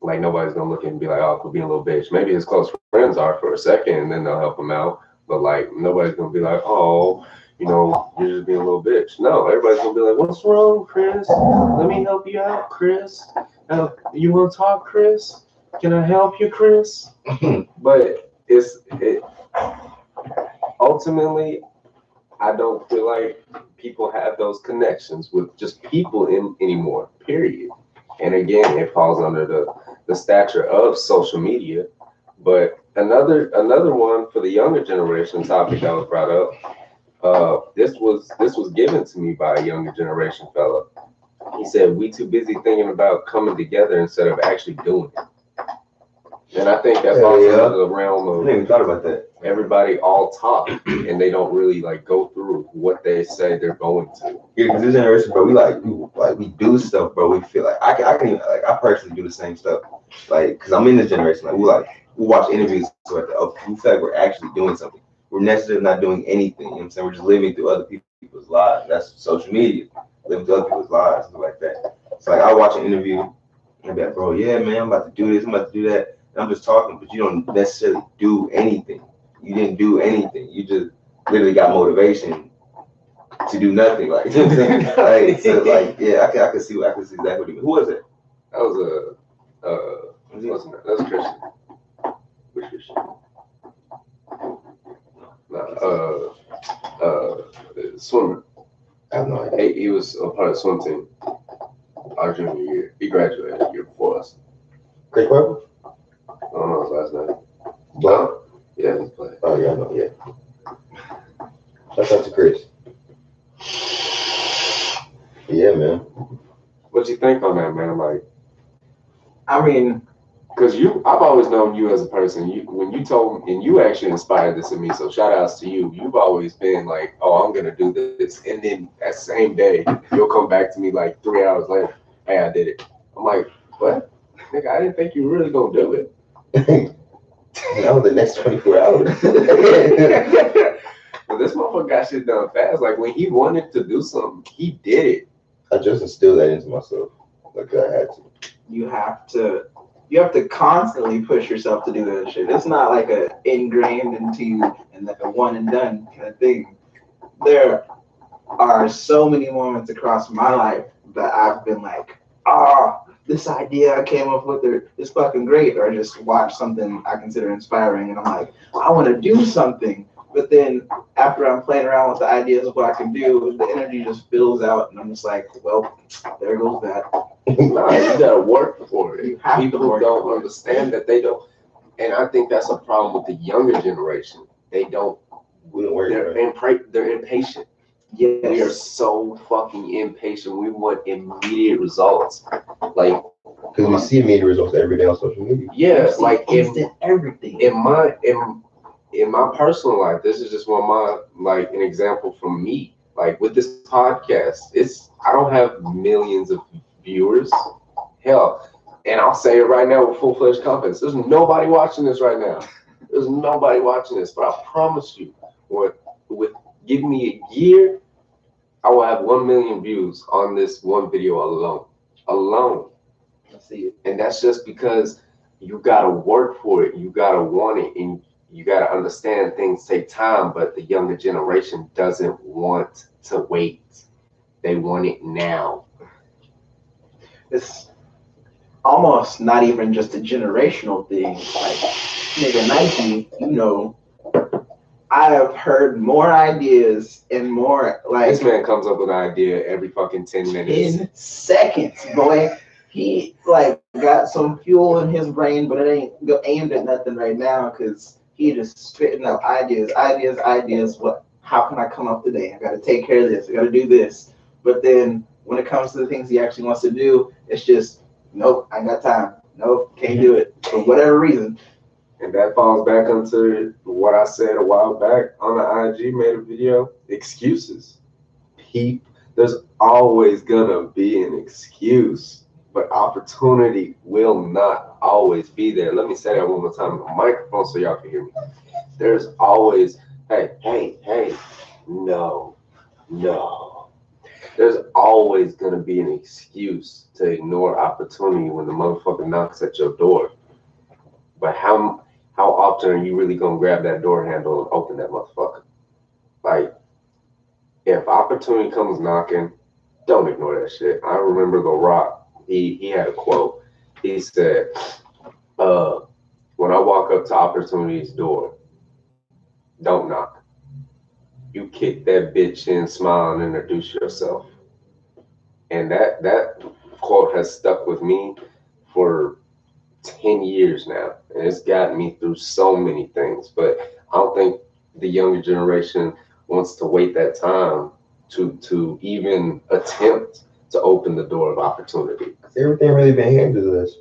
Like nobody's gonna look and be like, "Oh, quit being a little bitch." Maybe his close friends are for a second, and then they'll help him out. But like nobody's gonna be like, "Oh, you're just being a little bitch." No, everybody's gonna be like, "What's wrong, Chris? Let me help you out, Chris. You want to talk, Chris? Can I help you, Chris?" But it ultimately, I don't feel like people have those connections with just people anymore. Period. And again, it falls under the stature of social media. But another one for the younger generation topic that was brought up. This was given to me by a younger generation fella. He said, "We too busy thinking about coming together instead of actually doing it." And I think that falls under the realm of I didn't even thought about that. Everybody all talk and they don't really like go through what they say they're going to. Yeah, because this generation, bro, we do stuff, bro. We feel like I can even like I personally do the same stuff, like because I'm in this generation. We watch interviews so we feel like we're actually doing something. We're necessarily not doing anything. You know what I'm saying? We're just living through other people's lives. That's social media, living through other people's lives, stuff like that. So like I watch an interview and I'll be like, "Bro, yeah, man, I'm about to do this. I'm about to do that." And I'm just talking, but you don't necessarily do anything. You didn't do anything. You just literally got motivation to do nothing. Like, you know what I'm saying? Yeah, I can see exactly what you mean. Who was it? That was that was Christian. Which Christian? Swimmer. I have no idea. He was a part of the swim team our junior year. He graduated a year before us. Chris Purple? I don't know his last name. Black? Yeah, he's black. Oh yeah, I know. Yeah. Shout out to Chris. Yeah, man. What you think on that, man? Like, I mean, because I've always known you as a person. When you told me, and you actually inspired this in me. So shout outs to you. You've always been like, "Oh, I'm gonna do this," and then that same day you'll come back to me like 3 hours later. "Hey, I did it." I'm like, "What? Nigga, I didn't think you were really gonna do it." That was the next 24 hours. But this motherfucker got shit done fast. Like when he wanted to do something, he did it. I just instilled that into myself. Like I had to. you have to you have to constantly push yourself to do that shit. It's not like a ingrained into you and like a one and done kind of thing. There are so many moments across my life that I've been like, this idea I came up with is fucking great, or I just watch something I consider inspiring and I'm like, I want to do something. But then after I'm playing around with the ideas of what I can do, the energy just fills out and I'm just like, well, there goes that. Nah, you gotta work for it. You have to People work don't for it. understand that they don't, and I think that's a problem with the younger generation. They don't. We don't work for it. They're impatient. We are Yes. so fucking impatient. We want immediate results. Like, Because we see immediate results every day on social media. yeah, You see like instant everything. in my personal life, this is just one of my, like, an example from me. Like with this podcast, I don't have millions of viewers. Hell, and I'll say it right now with full-fledged confidence. There's nobody watching this right now. There's nobody watching this, but I promise you, with give me a year, I will have 1 million views on this one video alone. I see it. And that's just because you gotta work for it. You gotta want it, and you gotta understand things take time. But the younger generation doesn't want to wait. They want it now. It's almost not even just a generational thing. Like, nigga, Nike, I have heard more ideas and more, like, This man comes up with an idea every fucking 10 minutes. 10 seconds, boy. He, like, got some fuel in his brain, but it ain't aimed at nothing right now because he just spitting out ideas. How can I come up today? I got to take care of this. I got to do this. But then when it comes to the things he actually wants to do, it's just, nope, I ain't got time. Nope, can't do it for whatever reason. And that falls back into what I said a while back on the IG, made a video. Excuses. There's always gonna be an excuse, but opportunity will not always be there. Let me say that one more time on the microphone so y'all can hear me. There's always, hey, no. There's always gonna be an excuse to ignore opportunity when the motherfucker knocks at your door. But how often are you really gonna grab that door handle and open that motherfucker? Like, if opportunity comes knocking, don't ignore that shit. I remember The Rock, he had a quote. He said, when I walk up to opportunity's door, don't knock. You kick that bitch in, smile, and introduce yourself. And that quote has stuck with me for 10 years now, and it's gotten me through so many things. But I don't think the younger generation wants to wait that time to even attempt to open the door of opportunity. Everything really been handed to us.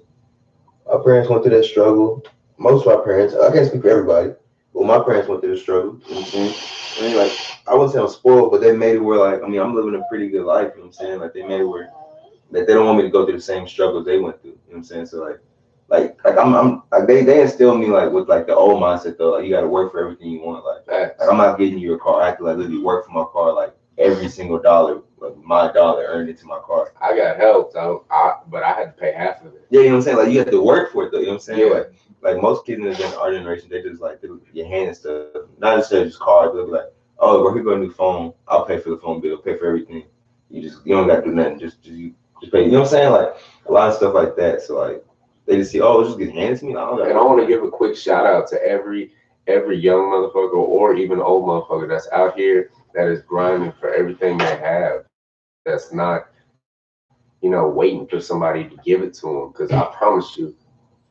Our parents went through that struggle. Most of our parents, I can't speak for everybody, but my parents went through the struggle. Mm-hmm. I mean, like, I wouldn't say I'm spoiled, but they made it where, like, I'm living a pretty good life, you know what I'm saying? Like, they made it where that they don't want me to go through the same struggles they went through, you know what I'm saying? So, like I'm like, they instill me, like, with, like, the old mindset, though. Like, you got to work for everything you want. Like, I'm not getting you a car. I have to, like, literally work for my car, like, every single dollar, like, my dollar earned into my car. I got help, though, but I had to pay half of it. Yeah, you know what I'm saying? Like, you have to work for it, though, you know what I'm saying? Yeah. Like most kids in our generation, they just, like, your hand stuff. Not necessarily just cars, they'll be like, oh, we're here got a new phone. I'll pay for the phone bill, pay for everything. You don't got to do nothing. Just pay. You know what I'm saying? Like, a lot of stuff like that. So, like, they just see, oh, it's just getting handed to me. And I want to give a quick shout out to every young motherfucker or even old motherfucker that's out here that is grinding for everything they have. That's not, waiting for somebody to give it to them. Because I promise you,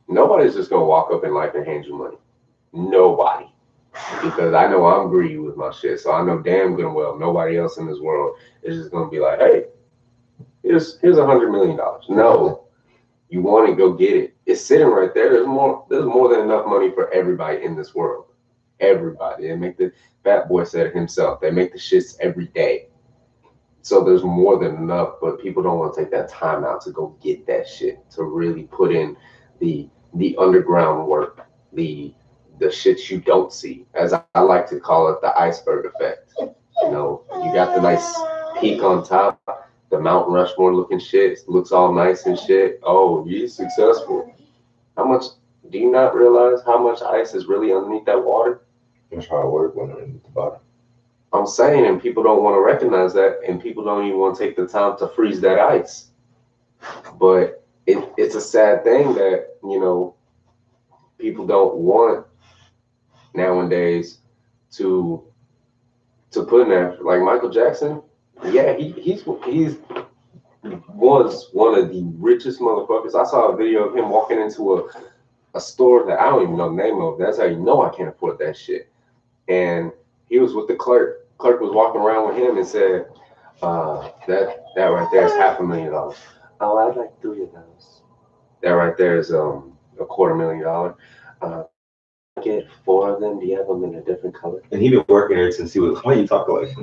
nobody's just gonna walk up in life and hand you money. Nobody. Because I know I'm greedy with my shit. So I know damn good and well nobody else in this world is just gonna be like, hey, here's $100 million. No. You want to go get it. It's sitting right there. There's more than enough money for everybody in this world. Everybody. They make the fat boy said it himself. They make the shits every day. So there's more than enough, but people don't want to take that time out to go get that shit, to really put in the underground work, the shit you don't see, as I like to call it, the iceberg effect. You got the nice peak on top, the Mount Rushmore looking shit, looks all nice and shit. Oh, you're successful. How much do you not realize how much ice is really underneath that water? That's hard work when I'm in the bottom. I'm saying, and people don't want to recognize that, and people don't even want to take the time to freeze that ice. But it's a sad thing that, you know, people don't want nowadays to put in there. Like Michael Jackson, yeah, he was one of the richest motherfuckers. I saw a video of him walking into a store that I don't even know the name of. That's how you know I can't afford that shit. And he was with the clerk. Clerk was walking around with him and said, that right there is $500,000. Oh, I'd like 3 of those. That right there is $250,000. Get 4 of them. Do you have them in a different color? And he been working there since he was. Why you talking like?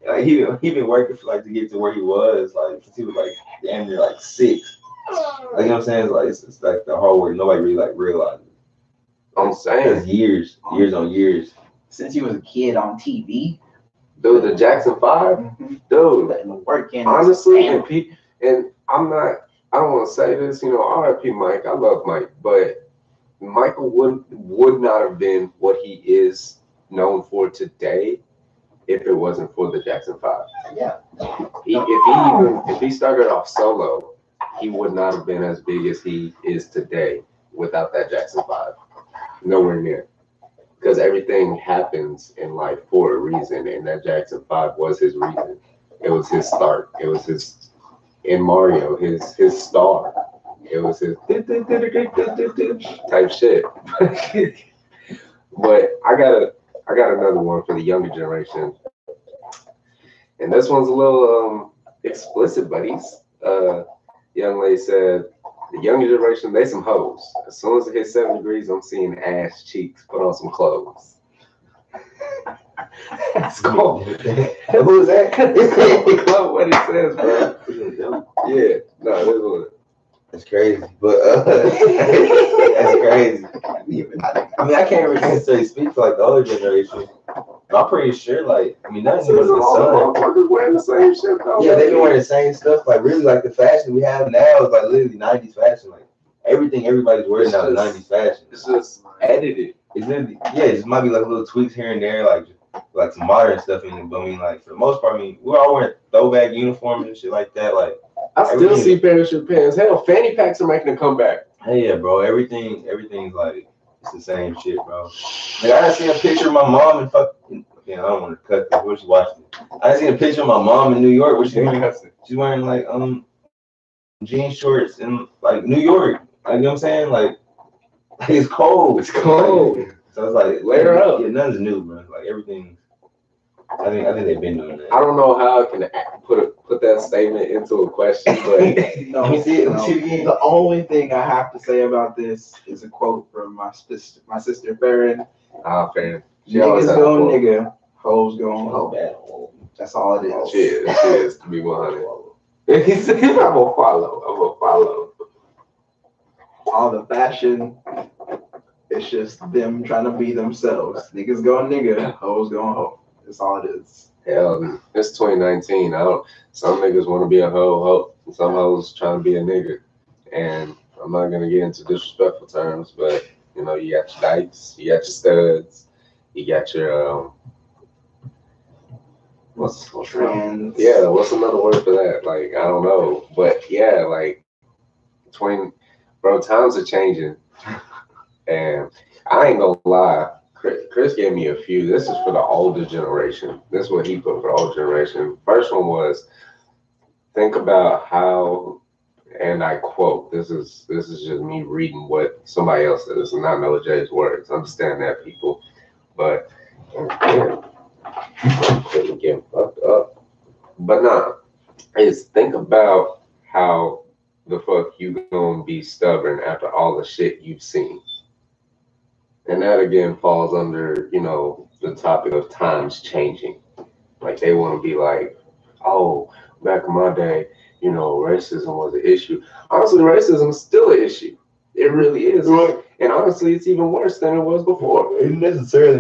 Like he been working for like to get to where he was like since he was like damn near like 6. Like you know what I'm saying? It's like the hard work nobody really like realizes. I'm saying it's years on years. Since he was a kid on TV. Dude, the Jackson 5, dude. Working. Honestly, and I don't want to say this, you know, R.I.P. Mike. I love Mike, but Michael would not have been what he is known for today if it wasn't for the Jackson 5. Yeah. If he started off solo, he would not have been as big as he is today without that Jackson 5. Nowhere near. Because everything happens in life for a reason, and that Jackson 5 was his reason. It was his start. It was his, in Mario, his star. It was his type shit. But I got another one for the younger generation, and this one's a little explicit, buddies. Young lady said, the younger generation, they some hoes. As soon as it hits 7 degrees, I'm seeing ass cheeks. Put on some clothes. That's cool. Who's that? What it says, bro. Yeah, no, this one. That's crazy, but that's crazy. I mean, I can't really necessarily speak for like the older generation. I'm pretty sure, like, I mean, nothing was the sun. Motherfuckers wearing the same shit though. Yeah, they've been wearing the same stuff. Like, really, like the fashion we have now is like literally 90s fashion. Like everything everybody's wearing now is 90s fashion. It's just edited. It's literally, yeah, it just might be like little tweaks here and there, like some modern stuff in it. But I mean, like for the most part, I mean, we're all wearing throwback uniforms and shit like that. Like, I still see parachute pants. Hell, fanny packs are making a comeback. Hey, yeah, bro. Everything's like it's the same shit, bro. Like I seen a picture of my mom and fucking. Yeah, I don't want to cut this. What you watching? I seen a picture of my mom in New York. What she's wearing like jean shorts in like New York. Like you know what I'm saying? Like it's cold. It's cold. So it's like layer up. Yeah, nothing's new, bro. Like everything. I think they've been doing that. I don't know how I can put that statement into a question, but Let me see it. The only thing I have to say about this is a quote from my sister Farron. Farron. Niggas going nigga, hoes going hoe. That's all it is. She is, to be 100. He said, I'm gonna follow. All the fashion, it's just them trying to be themselves. Niggas going nigga, hoes going hoe. That's all it is. Hell, it's 2019. Some niggas want to be a hoe. Some hoes trying to be a nigga. And I'm not gonna get into disrespectful terms, but you know, you got your dykes, you got your studs, you got your what's trans? Yeah, what's another word for that? Like I don't know, but yeah, like bro, times are changing, and I ain't gonna lie. Chris gave me a few. This is for the older generation. This is what he put for the older generation. First one was, think about how, and I quote, this is just me reading what somebody else said. This is not Noah J's words. Understand that, people. But couldn't get fucked up. But nah, is think about how the fuck you gonna be stubborn after all the shit you've seen. And that again falls under, you know, the topic of times changing. Like they want to be like, oh, back in my day, you know, racism was an issue. Honestly, racism is still an issue. It really is. Right. And honestly, it's even worse than it was before. It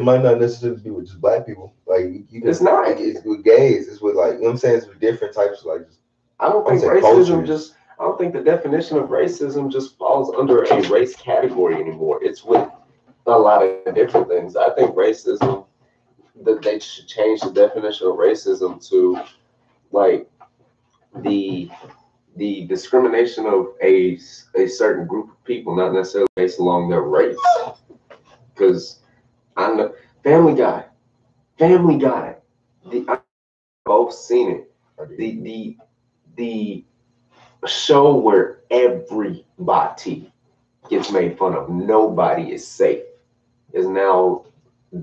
might not necessarily be with just black people. Like you can, it's not. Like, it's with gays. It's with like, you know what I'm saying? It's with different types of like. I don't think racism don't think the definition of racism just falls under a race category anymore. It's with a lot of different things. I think racism, that they should change the definition of racism to like the discrimination of a certain group of people, not necessarily based along their race. Because I know Family Guy. I've both seen it. The show where everybody gets made fun of, nobody is safe, is now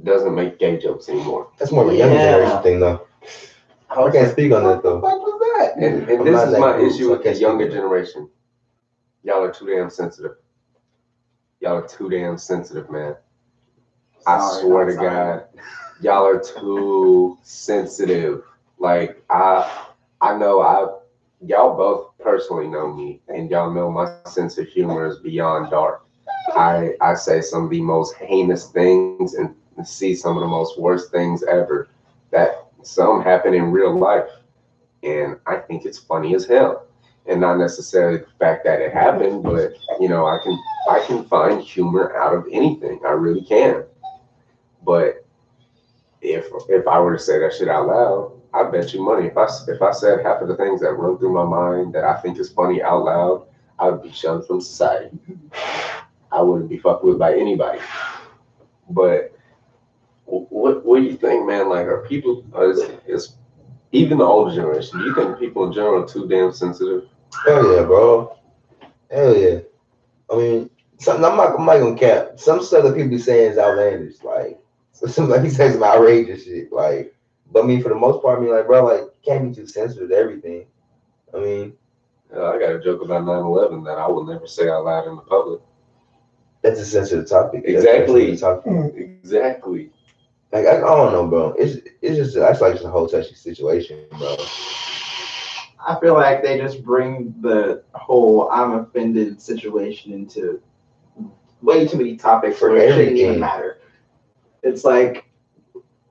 doesn't make gay jokes anymore. That's more of a younger generation thing, though. I can't speak on that, though. What was that? And this is my issue with the younger generation. Y'all are too damn sensitive. Y'all are too damn sensitive, man. I swear to God, y'all are too sensitive. Like I know y'all both personally know me, and y'all know my sense of humor is beyond dark. I say some of the most heinous things and see some of the most worst things ever. That some happen in real life, and I think it's funny as hell. And not necessarily the fact that it happened, but you know, I can find humor out of anything. I really can. But if I were to say that shit out loud, I bet you money. If I said half of the things that run through my mind that I think is funny out loud, I would be shunned from society. I wouldn't be fucked with by anybody. But what do you think, man? Like, are people? Is even the older generation? Do you think people in general are too damn sensitive? Hell yeah, bro. Hell yeah. I mean, something I'm not gonna cap. Some stuff that people be saying is outlandish. Like, some like he says some outrageous shit. Like, but I mean, for the most part, I mean, like, bro, like, can't be too sensitive to everything. I mean, I got a joke about 9/11 that I will never say out loud in the public. that's a sensitive topic. Exactly. Exactly. Like, I don't know, bro. It's just that's like just a whole touchy situation, bro. I feel like they just bring the whole "I'm offended" situation into way too many topics where it shouldn't even matter. It's like,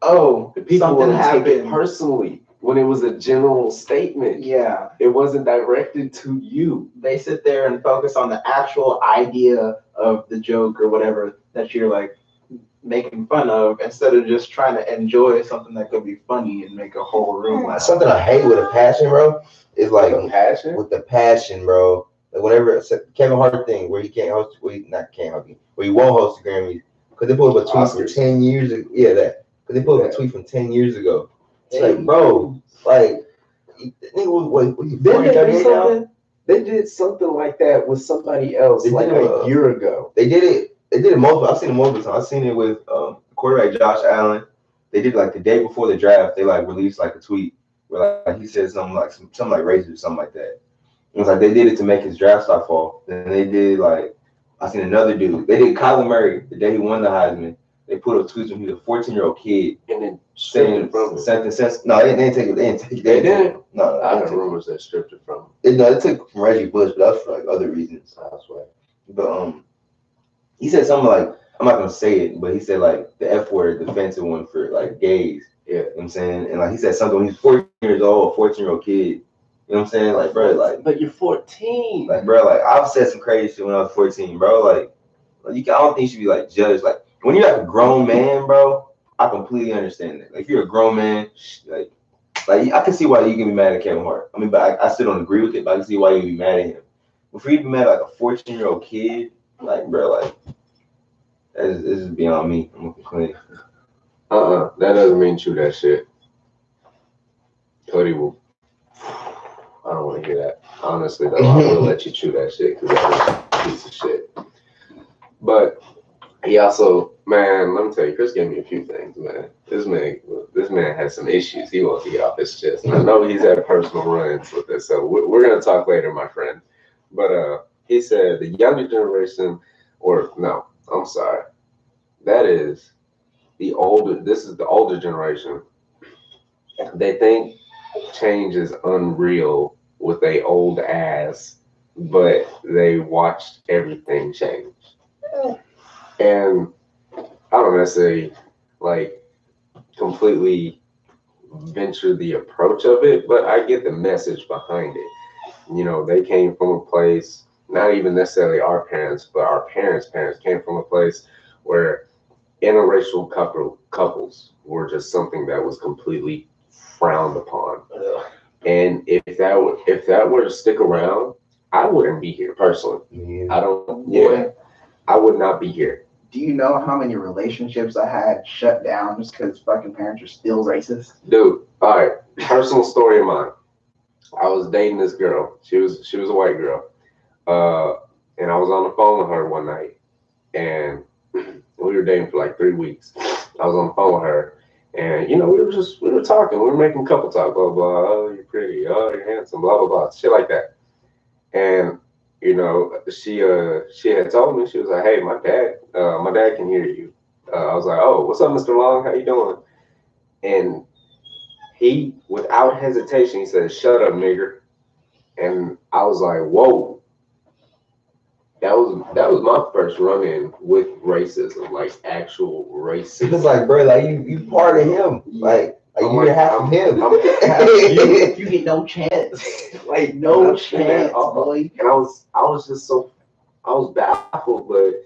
oh, something happened personally when it was a general statement. Yeah, it wasn't directed to you. They sit there and focus on the actual idea of the joke or whatever that you're like making fun of, instead of just trying to enjoy something that could be funny and make a whole room laugh. Something I hate with a passion, bro, is like with the passion, bro. Like whenever it's a Kevin Hart thing where he can't host, where he won't host the Grammys because they put up a tweet from 10 years ago. Yeah, that because they put up a tweet from 10 years ago. It's like, bro, like, nigga, they did something like that with somebody else like a year ago. They did it. They did it multiple. I've seen it multiple times. I've seen it with quarterback Josh Allen. They did like the day before the draft. They like released like a tweet where like he said something like racist or something like that. It was like they did it to make his draft stock fall. Then they did like I seen another dude. They did Kyler Murray the day he won the Heisman. They put up tweets when he was a 14-year-old kid and then saying something sense. No, they didn't take it. They didn't take it. They didn't. No, I heard rumors that stripped it from him. No, they took it from Reggie Bush, but that was for like other reasons. That's right. But he said something like, I'm not gonna say it, but he said like the F word, the offensive one for like gays. Yeah. You know what I'm saying? And like he said something when he's 14 years old, 14-year-old kid. You know what I'm saying? Like, bro, like, but you're 14. Like, bro, like I've said some crazy shit when I was 14, bro. Like I don't think you should be like judged. Like when you're like a grown man, bro, I completely understand that. Like if you're a grown man, like I can see why you can be mad at Kevin Hart. I mean, but I still don't agree with it, but I can see why you can be mad at him. But for you to be mad at like a 14-year-old kid, like, bro, like this is beyond me. I'm looking clean. That doesn't mean chew that shit. Cody will. I don't want to hear that. Honestly, though, I will let you chew that shit because that's a piece of shit. But he also, man, let me tell you, Chris gave me a few things, man. This man has some issues he wants to get off his chest. And I know he's had personal run-ins with this, so we're gonna talk later, my friend. But he said the younger generation, or no, I'm sorry, that is the older. This is the older generation. They think change is unreal with a old ass, but they watched everything change. And I don't necessarily like completely venture the approach of it, but I get the message behind it. You know, they came from a place, not even necessarily our parents, but our parents' came from a place where interracial couples were just something that was completely frowned upon. And if that were to stick around, I wouldn't be here personally. Yeah. I don't. Yeah, I would not be here. Do you know how many relationships I had shut down just because fucking parents are still racist? Dude, all right. Personal story of mine. I was dating this girl. She was a white girl. And I was on the phone with her one night, and we were dating for like 3 weeks. I was on the phone with her, and you know, we were talking, we were making couple talk, blah blah. Oh, you're pretty. Oh, you're handsome. Blah blah blah. Shit like that. And you know, she had told me, she was like, hey, my dad can hear you. I was like, oh, what's up, Mr. Long? How you doing? And he, without hesitation, he said, shut up, nigger. And I was like, whoa. That was my first run in with racism, like actual racism. It's like, bro, like you part of him. Like you're half of him. You get no chance. Like no chance, boy. And I was just so, I was baffled, but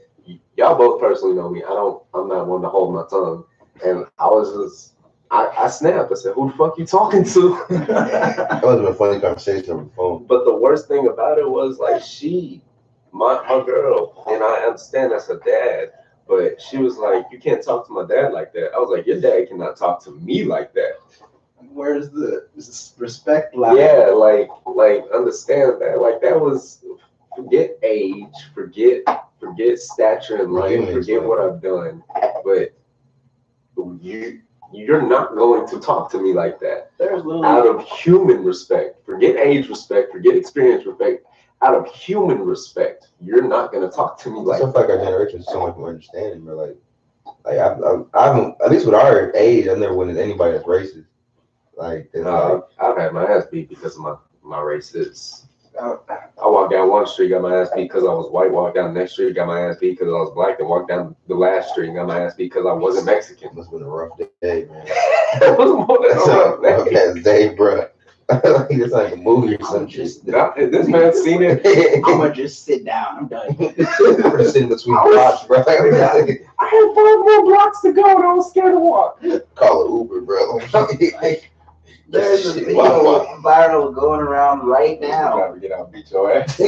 y'all both personally know me. I'm not one to hold my tongue. And I was just, I snapped. I said, who the fuck you talking to? That was a funny conversation on the phone. But the worst thing about it was like my girl, and I understand that's her dad, but she was like, you can't talk to my dad like that. I was like, your dad cannot talk to me like that. Where's the respect level? Yeah, like understand that. Like that was, forget age, forget stature in life, forget what I've done, but you're not going to talk to me like that. There's literally Out of human respect. Forget age respect, forget experience respect. Out of human respect, you're not gonna talk to me like that. I feel like our generation is so much more understanding, bro. Like I've at least with our age, I've never witnessed anybody that's racist. Like, I've had my ass beat because of my races. I walked down one street, got my ass beat because I was white. Walked down the next street, got my ass beat because I was black. Then walked down the last street, got my ass beat because I wasn't Mexican. Must have been a rough day, man. It was more than a rough day, bro. Like it's like a movie or something. This man seen it. I'm gonna just sit down. I'm done. We're sitting between blocks, bro. I had 5 more blocks to go, and I was scared to walk. Call it Uber, bro. Like, there's a video viral going around right now. Trying to get out, beat your ass.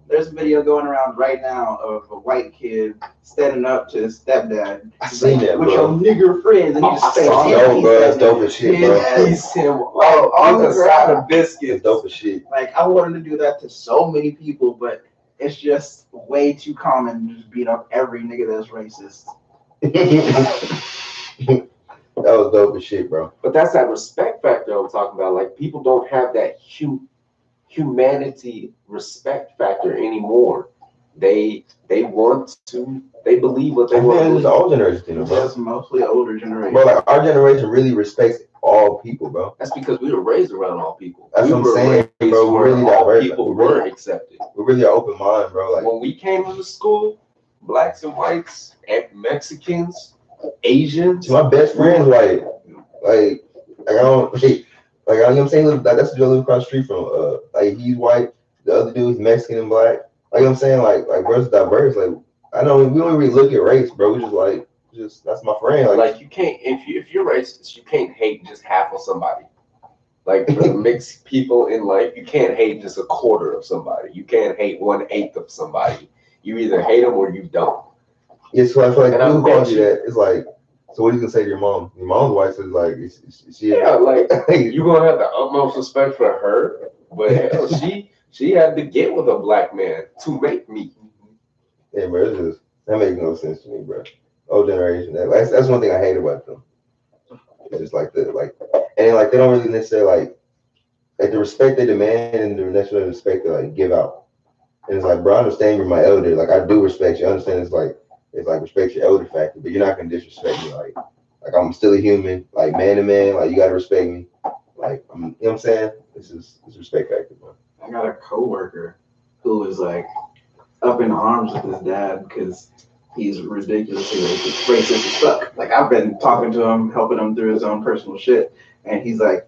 There's a video going around right now of a white kid standing up to his stepdad. I seen that, with bro. your nigger friends, and he just saying, "Yo, bro, that's dope as shit, bro." He's him on the side of biscuits. It's dope as shit. Like I wanted to do that to so many people, but it's just way too common to just beat up every nigga that's racist. That was dope as shit, bro. But that's that respect factor I'm talking about. Like people don't have that humanity respect factor anymore. They want to. They believe what they want. It's the old generation, bro. It's mostly older generation. Bro, like our generation really respects all people, bro. That's because we were raised around all people. That's what I'm saying, bro. We're really all diverse. people were accepted. We're really an open mind, bro. Like when we came into school, blacks and whites, and Mexicans, Asians. my best friend's white. Like I don't like you know what I'm saying? That's the dude I live across the street from. Like he's white, the other dude's Mexican and black. Like I'm saying, like bro's diverse. Like I know we don't really look at race, bro. We just that's my friend. Like you can't if you're racist, you can't hate just half of somebody. Like for the mixed people in life, you can't hate just a quarter of somebody. You can't hate 1/8 of somebody. You either hate them or you don't. Yeah, so I feel like people call you that. It's like, so what are you gonna say to your mom? Your mom's white, so it's like, is she? Yeah, like you're gonna have the utmost respect for her, but hell, she had to get with a black man to make me. Yeah, bro, it's just that makes no sense to me, bro. Old generation, that's one thing I hate about them. It's just like and like they don't really necessarily like the respect they demand and the necessary respect they like give out. And it's like, bro, I understand you're my elder. Like I do respect you. I understand it's like respect your elder factor, but you're not gonna disrespect me. Like I'm still a human. Like man to man. Like you gotta respect me. Like you know what I'm saying? It's respect factor, bro. I got a coworker who was like up in arms with his dad because he's ridiculously racist as fuck. Like I've been talking to him, helping him through his own personal shit, and he's like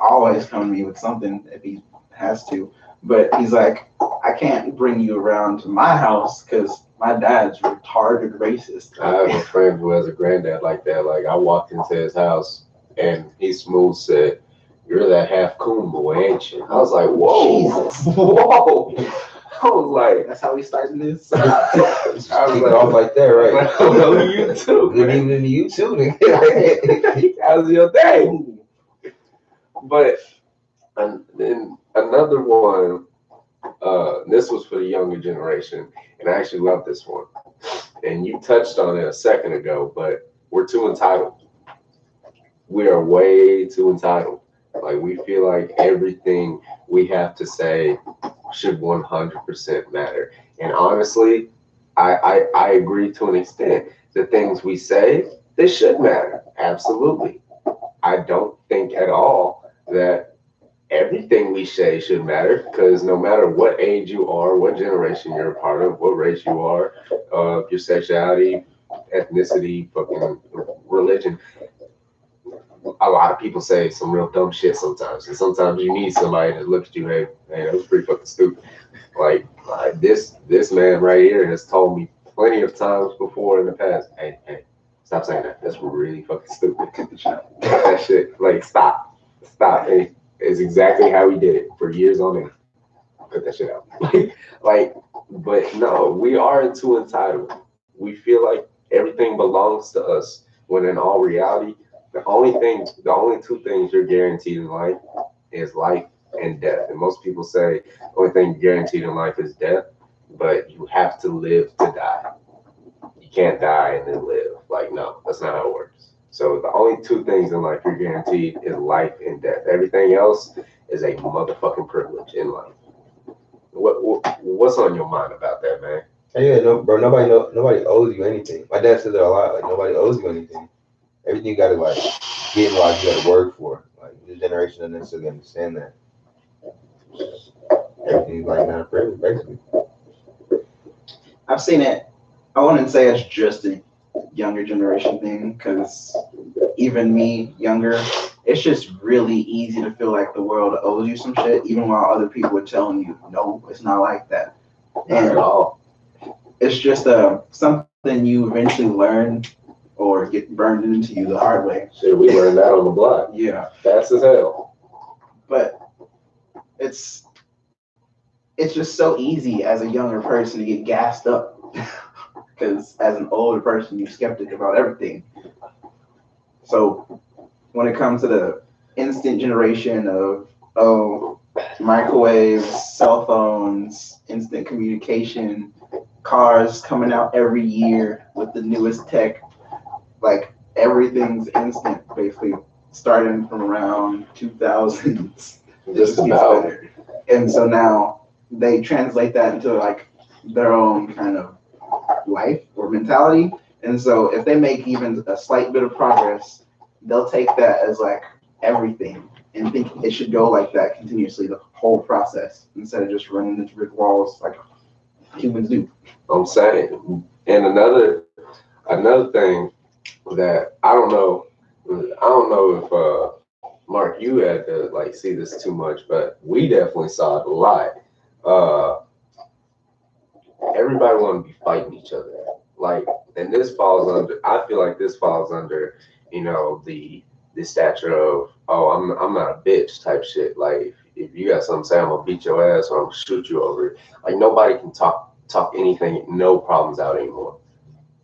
always coming to me with something if he has to. But he's like, I can't bring you around to my house because my dad's retarded racist. I have a friend who has a granddad like that. Like I walked into his house and he smooth said, "You're that half coon boy, ain't you?" I was like, "Whoa, Jesus. whoa!" I was like, That's how we starting this. I was Kick it like, off like that, right? "Oh, you too, Good man. evening to you too, nigga. How's your day?" But and then another one. This was for the younger generation, and I actually love this one. And you touched on it a second ago, but we're too entitled. We are way too entitled. Like we feel like everything we have to say should 100% matter. And honestly, I agree to an extent. The things we say, they should matter. Absolutely. I don't think at all that everything we say should matter because no matter what age you are, what generation you're a part of, what race you are, your sexuality, ethnicity, fucking religion, a lot of people say some real dumb shit sometimes. And sometimes you need somebody to look at you, hey, that was pretty fucking stupid. Like this man right here has told me plenty of times before in the past, hey, stop saying that. That's really fucking stupid. Cut that shit. Like stop. Hey, it's exactly how he did it for years on end. Cut that shit out. But no, we are too entitled. We feel like everything belongs to us when in all reality, the only two things you're guaranteed in life is life and death. And most people say the only thing guaranteed in life is death, but you have to live to die. You can't die and then live. Like, no, that's not how it works. So the only two things in life you're guaranteed is life and death. Everything else is a motherfucking privilege in life. What's on your mind about that, man? Yeah, no, bro. Nobody owes you anything. My dad says that a lot. Like nobody owes you anything. Everything you gotta like get in life, you gotta work for. Like this generation doesn't necessarily understand that. Everything's like not a privilege, basically. I've seen it. I wouldn't say it's just a younger generation thing because even me, younger, it's just really easy to feel like the world owes you some shit, even while other people are telling you, no, it's not like that. Not at And all. it's just something you eventually learn or get burned into you the hard way. Shit, we learned that on the block. Yeah, Fast as hell. but it's just so easy as a younger person to get gassed up because as an older person, you're skeptic about everything. So when it comes to the instant generation of microwaves, cell phones, instant communication, cars coming out every year with the newest tech, like everything's instant basically starting from around 2000s. Just about. And so now they translate that into like their own kind of life or mentality. And so if they make even a slight bit of progress, they'll take that as like everything and think it should go like that continuously, the whole process, instead of just running into brick walls like humans do. I'm saying. And another thing that I don't know if Mark, you had to like see this too much, but we definitely saw it a lot. Everybody want to be fighting each other. Like, and this falls under. I feel like this falls under, the stature of, oh, I'm not a bitch type shit. Like, if you got something to say, I'm gonna beat your ass or I'm gonna shoot you over it. Like, nobody can talk anything, no problems out anymore.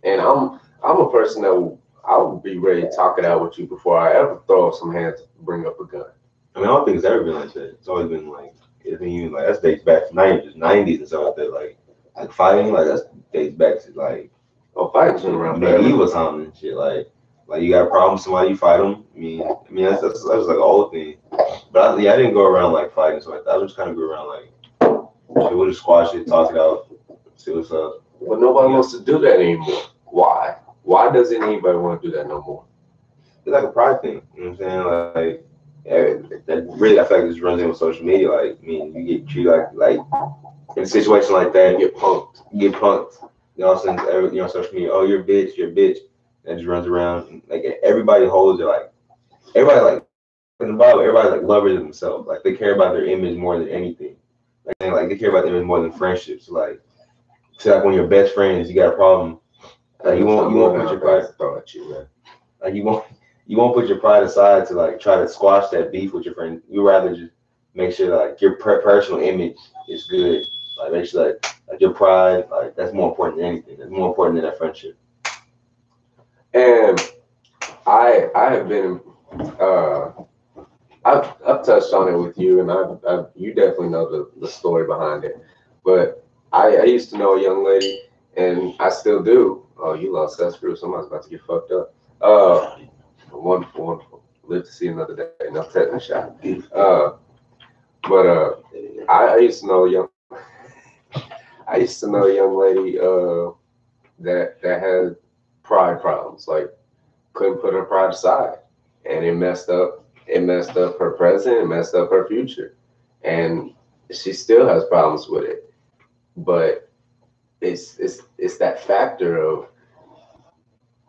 And I'm a person that I would be ready to talk it out with you before I ever throw up some hands, bring up a gun. I mean, I don't think it's ever been like that. It's always been like, that dates back to 90s and stuff like that. Like fighting, like that dates back to like, Fighting's been around forever. medieval times and shit. Like you got a problem with somebody, you fight them. I mean that's like an old thing. But I didn't go around like fighting so like that. I just kind of go around like, shit, we'll just squash it, talk it out, see what's up. But nobody wants to do that anymore. Why? Why doesn't anybody want to do that no more? It's like a pride thing. You know what I'm saying? Like, that really, I feel like this runs in with social media. Like, I mean, you get treated like in a situation like that, you get punked. You know, all of a sudden, social media, oh, you're a bitch. That just runs around. Like, everybody holds it. Like, everybody, like, in the Bible, everybody, like, lovers of themselves. Like, they care about their image more than anything. Like they care about them more than friendships. Like, say like when your best friends, you got a problem. Like you won't put your pride. Throw at you, man. Like you won't put your pride aside to like try to squash that beef with your friend. You rather just make sure like your personal image is good. Like make sure like your pride, like that's more important than anything. That's more important than that friendship. And I have been I've touched on it with you, and you definitely know the story behind it. But I used to know a young lady, and I still do. Oh, you lost that screw. Somebody's about to get fucked up. Wonderful, wonderful. Live to see another day. No tetanus shot. But I used to know a young I used to know a young lady that had pride problems, like couldn't put her pride aside, and it messed up her present, it messed up her future, and she still has problems with it. But it's that factor of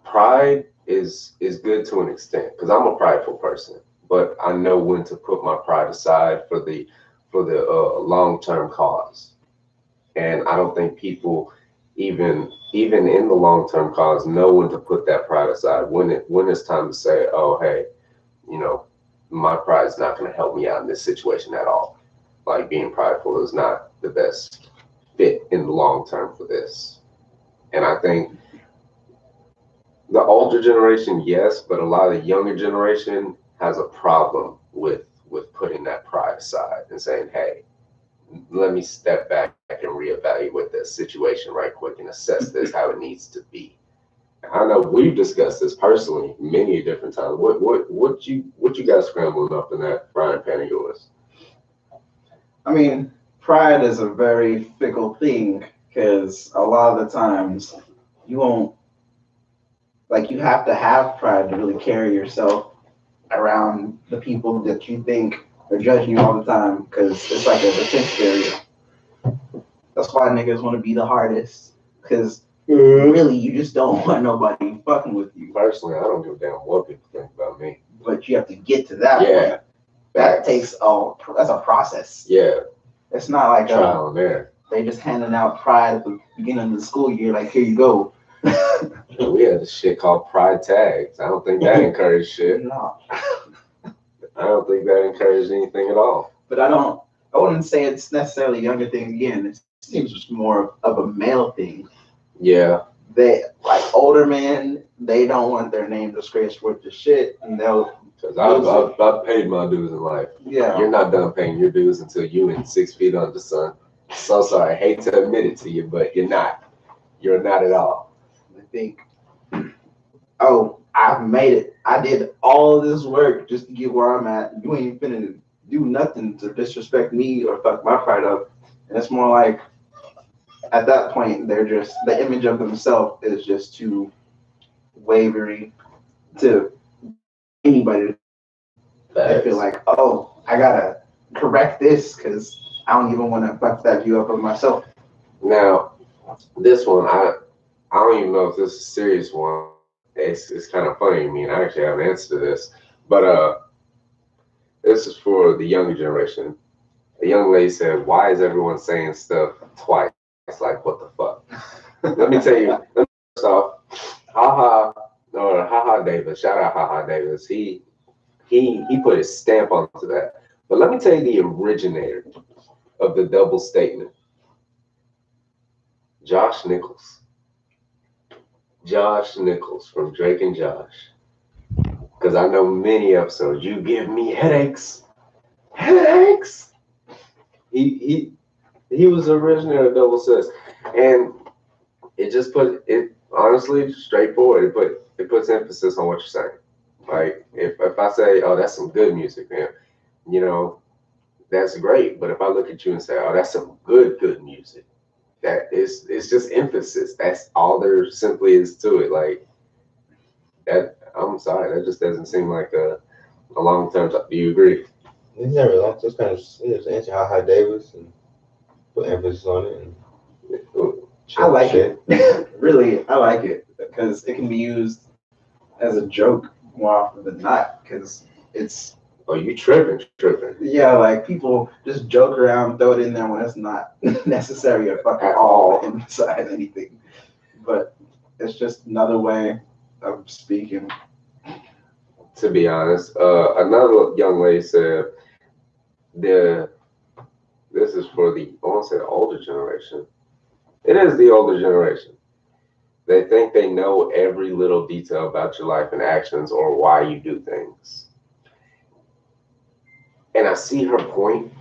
pride is good to an extent because I'm a prideful person, but I know when to put my pride aside for the long-term cause. And I don't think people even in the long-term cause know when to put that pride aside when it's time to say, oh hey, you know, my pride is not going to help me out in this situation at all. Like being prideful is not the best fit in the long term for this. And I think the older generation, yes, but a lot of the younger generation has a problem with putting that pride aside and saying, hey, let me step back and reevaluate this situation right quick and assess this how it needs to be. I know we've discussed this personally many different times. What you got scrambling up in that frying pan of yours? I mean, pride is a very fickle thing because a lot of the times you won't, like, you have to have pride to really carry yourself around the people that you think are judging you all the time because it's like a defense barrier. That's why niggas want to be the hardest because really you just don't want nobody fucking with you. Personally, I don't give a damn what people think about me. But you have to get to that Yeah. point. That takes that's a process. Yeah, It's not like trial and error. they just handing out pride at the beginning of the school year, like here you go. We had this shit called pride tags. I don't think that encouraged shit. No. I don't think that encouraged anything at all. But I wouldn't say it's necessarily a younger thing again. It seems just more of a male thing. Yeah. They like older men, they don't want their name disgraced with the shit, and they'll. Because I've paid my dues in life. Yeah. You're not done paying your dues until you in 6 feet under, son. So sorry, I hate to admit it to you, but you're not. You're not at all. I think, oh, I've made it. I did all this work just to get where I'm at. You ain't finna do nothing to disrespect me or fuck my pride up. And it's more like, at that point, they're just, the image of themselves is just too wavery to anybody. I feel like, oh, I gotta correct this because I don't even want to fuck that view up of myself. Now, this one, I don't even know if this is a serious one. It's kind of funny. I mean, I actually have an answer to this, but this is for the younger generation. A young lady said, "Why is everyone saying stuff twice? Like, what the fuck?" Let me tell you. First off, Haha Davis. Shout out Haha Davis. He put his stamp onto that. But let me tell you the originator of the double statement. Josh Nichols. Josh Nichols from Drake and Josh. Because I know many episodes. You give me headaches. Headaches. He was the originator of double sis. And it just put it honestly straightforward. It puts emphasis on what you're saying. Like if I say, oh, that's some good music, man, you know, that's great. But if I look at you and say, oh, that's some good music, it's just emphasis. That's all there simply is to it. Like that. I'm sorry, that just doesn't seem like a long term. Do you agree? It's never long. Just kind of answer Haha Davis and put emphasis on it. And I like it. Really, I like it because it can be used as a joke more often than not because it's Oh, you tripping. Yeah, like people just joke around, throw it in there when it's not necessary or fucking At all all. inside anything. But it's just another way of speaking. To be honest, another young lady said, "The this is for the I want to say the older generation. It is the older generation. They think they know every little detail about your life and actions or why you do things." And I see her point,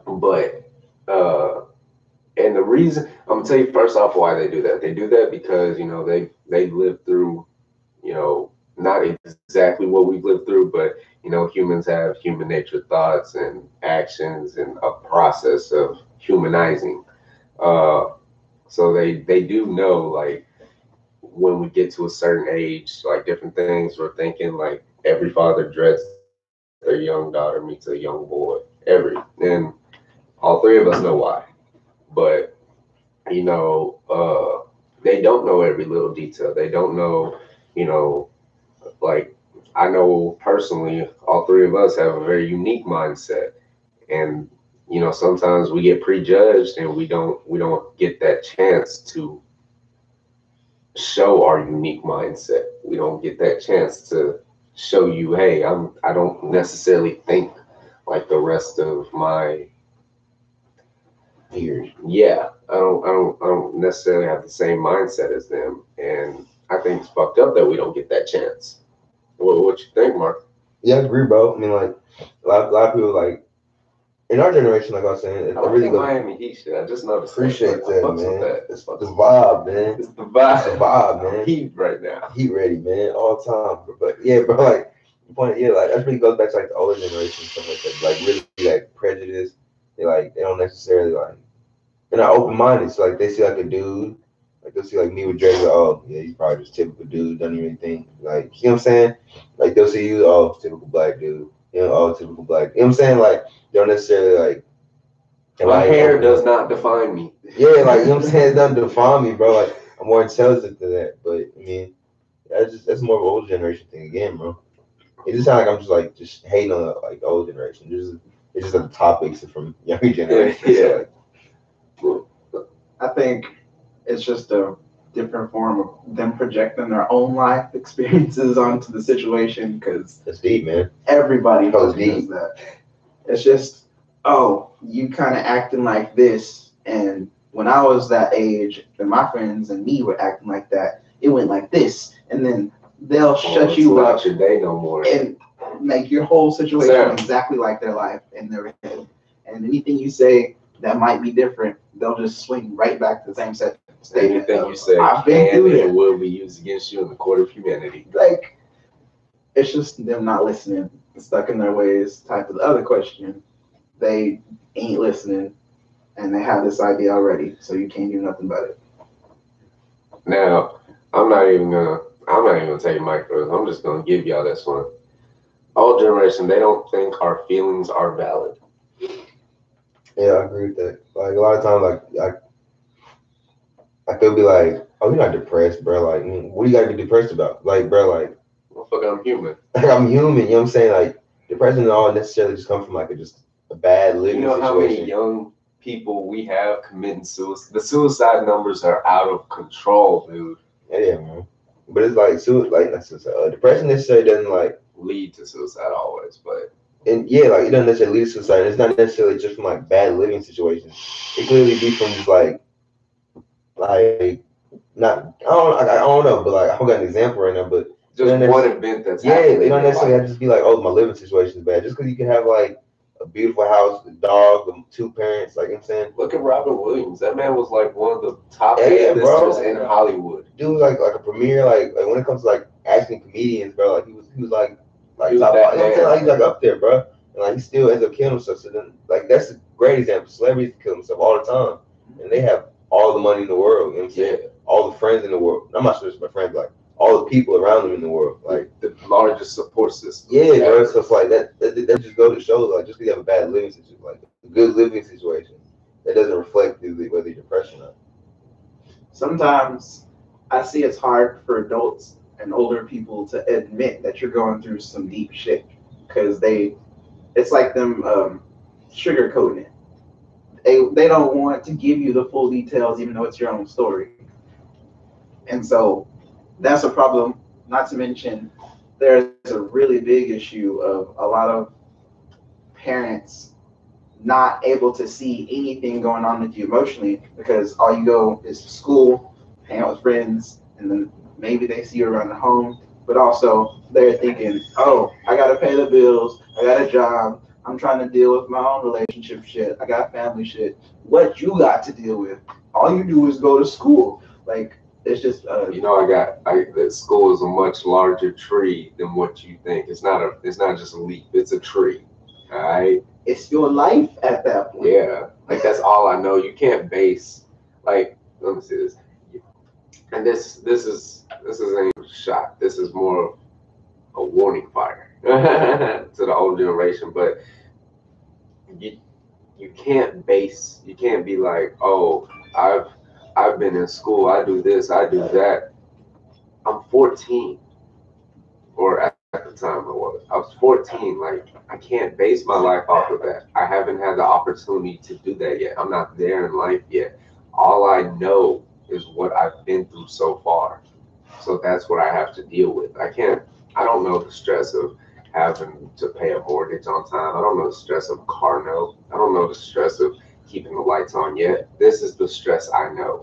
but and the reason I'm gonna tell you first off why they do that. They do that because they lived through not exactly what we've lived through, but humans have human nature thoughts and actions and a process of humanizing. Uh, so they do know like when we get to a certain age, like different things, we're thinking like every father dreads that their young daughter meets a young boy. And all three of us know why. But they don't know every little detail. They don't know, you know, like I know personally, all three of us have a very unique mindset, and sometimes we get prejudged, and we don't get that chance to show our unique mindset. We don't get that chance to show you, hey, I don't necessarily think like the rest of my Years. yeah. I don't necessarily have the same mindset as them, and I think it's fucked up that we don't get that chance. What you think, Mark? Yeah, I agree, bro. I mean, like a lot of people like in our generation, like I was saying, it I like really that goes. Miami Heat shit. I just noticed Appreciate that. I that, fucks with man. that. It's the vibe, man. It's the vibe. It's the vibe, man. Heat right now. Heat ready, man, all the time. But yeah, bro, like the point, yeah, like that really goes back to like the older generation and stuff like that. Like really, like prejudice. They don't necessarily like they're not open minded. So like they see like a dude, like they'll see like me with Drake, like, oh yeah, he's probably just typical dude, don't even think like you know what I'm saying? Like they'll see you, oh typical black dude, oh typical black. You know what I'm saying? Like they don't necessarily like My like hair open does up. not define me. Yeah, like you know what I'm saying? It doesn't define me, bro. Like I'm more intelligent than that. But I mean, that's more of an old generation thing again, bro. It just sounds like I'm just hating on like the old generation. It's just the topics are from younger generation. Yeah. So, I think it's just a different form of them projecting their own life experiences onto the situation because that's deep, man. everybody That was fucking does deep. that. It's just, oh, you kind of acting like this, and when I was that age, and my friends and me were acting like that, it went like this, and then they'll shut It's you not up your day no more. and make your whole situation Sam. exactly like their life in their head. And anything you say that might be different, they'll just swing right back to the same statement. Anything you say I've been can through and that. will be used against you in the court of humanity. Like, it's just them not listening, stuck in their ways. Type of the other question, they ain't listening, and they have this idea already, so you can't do nothing about it. Now, I'm not even gonna take Mike for this. I'm just gonna give y'all this one. Old generation, they don't think our feelings are valid. Yeah, I agree with that. Like a lot of times, like they'll be like, "Oh, you're not depressed, bro. Like, what do you got to be depressed about? Like, bro, like, Motherfucker, I'm human. like I'm human. You know what I'm saying? Like, depression doesn't all necessarily just come from like just a bad You living know how many situation. young people we have committing suicide? The suicide numbers are out of control, dude. Yeah, man. But it's like, that's just, depression necessarily doesn't like, Lead to suicide always, but and yeah, like it doesn't necessarily lead to suicide. It's not necessarily just from like bad living situations. It could literally be from just like not I don't know, but like I don't got an example right now, but just then one event that's yeah, happened they in don't your necessarily life. have to just be like, oh, my living situation is bad. Just because you can have like a beautiful house, a dog, two parents, like you know what I'm saying. Look at Robin Williams. That man was like one of the top Yeah, A-listers bro. in Hollywood. Dude was like a premier, like when it comes to like acting comedians, bro. Like he was like He was top that five. You know what I'm saying? man. Like he's like up there, bro. And like he still ends up killing himself. So then like that's a great example. Celebrities kill themselves all the time, and they have all the money in the world. You know what I'm saying? Yeah. All the friends in the world. I'm not sure it's my friends, like all the people around them in the world. Like the largest support system. yeah, bro. So it's like that just go to show like just because you have a bad living situation, like a good living situation, that doesn't reflect whether you're depressed or not. Sometimes I see it's hard for adults and older people to admit that you're going through some deep shit because they it's like them sugarcoating it. They don't want to give you the full details, even though it's your own story. And so that's a problem. Not to mention, there's a really big issue of a lot of parents not able to see anything going on with you emotionally because all you go is to school, hang out with friends, and then maybe they see you around the home. But also, they're thinking, oh, I got to pay the bills, I got a job, I'm trying to deal with my own relationship shit, I got family shit. What you got to deal with? All you do is go to school. Like, it's just You know, that school is a much larger tree than what you think. It's not just a leaf, it's a tree. All right. it's your life at that point. Yeah. Like that's all I know. You can't base like let me see this. And this isn't a shot. This is more of a warning fire to the old generation. But you you can't be like, oh, I've been in school, I do this, I do that. I'm 14, or at the time I was 14. Like I can't base my life off of that. I haven't had the opportunity to do that yet. I'm not there in life yet. All I know is what I've been through so far. So that's what I have to deal with. I don't know the stress of having to pay a mortgage on time. I don't know the stress of a car note. I don't know the stress of keeping the lights on yet. This is the stress I know.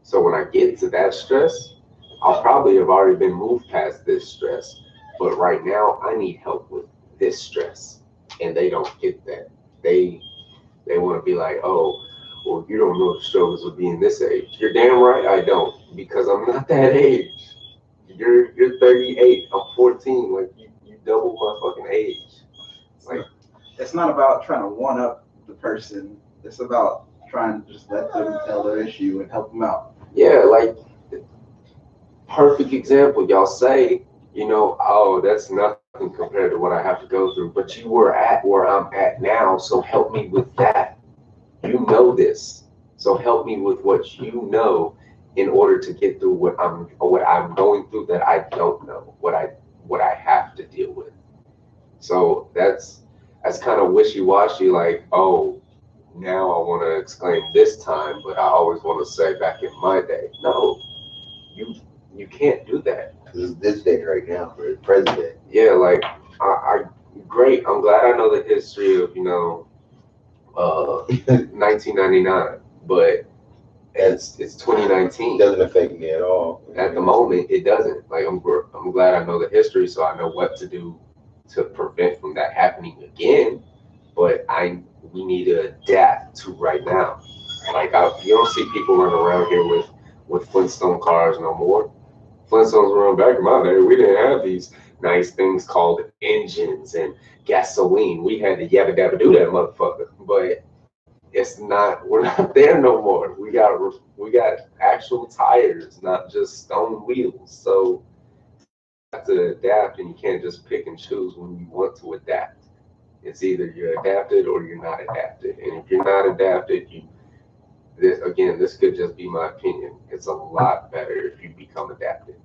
So when I get to that stress, I'll probably have already been moved past this stress. But right now, I need help with this stress. And they don't get that. They want to be like, oh, well, you don't know the struggles of being this age. You're damn right I don't, because I'm not that age. You're 38. I'm 14. Like you double my fucking age. Like It's not about trying to one up the person. It's about trying to just let them tell their issue and help them out. yeah, like perfect example. Y'all say, oh, that's nothing compared to what I have to go through. But you were at where I'm at now, so help me with that. You know this, so help me with what you know in order to get through what I'm going through that I don't know, what I have to deal with. So that's kind of wishy-washy. Like, oh, now I want to exclaim this time, but I always want to say back in my day. No, you you can't do that. This is this day right now for the president. Yeah, like I great. I'm glad I know the history of 1999, but it's 2019. Doesn't affect me at all. At the moment, it doesn't. Like I'm glad I know the history, so I know what to do to prevent from that happening again. But we need to adapt to right now. Like you don't see people running around here with Flintstone cars no more. Flintstones were back in my day. We didn't have these nice things called engines and gasoline. We had to yabba dabba do that motherfucker. But we're not there no more. We got actual tires, not just stone wheels. So you have to adapt, and you can't just pick and choose when you want to adapt. It's either you're adapted or you're not adapted. And if you're not adapted, this could just be my opinion. It's a lot better if you become adapted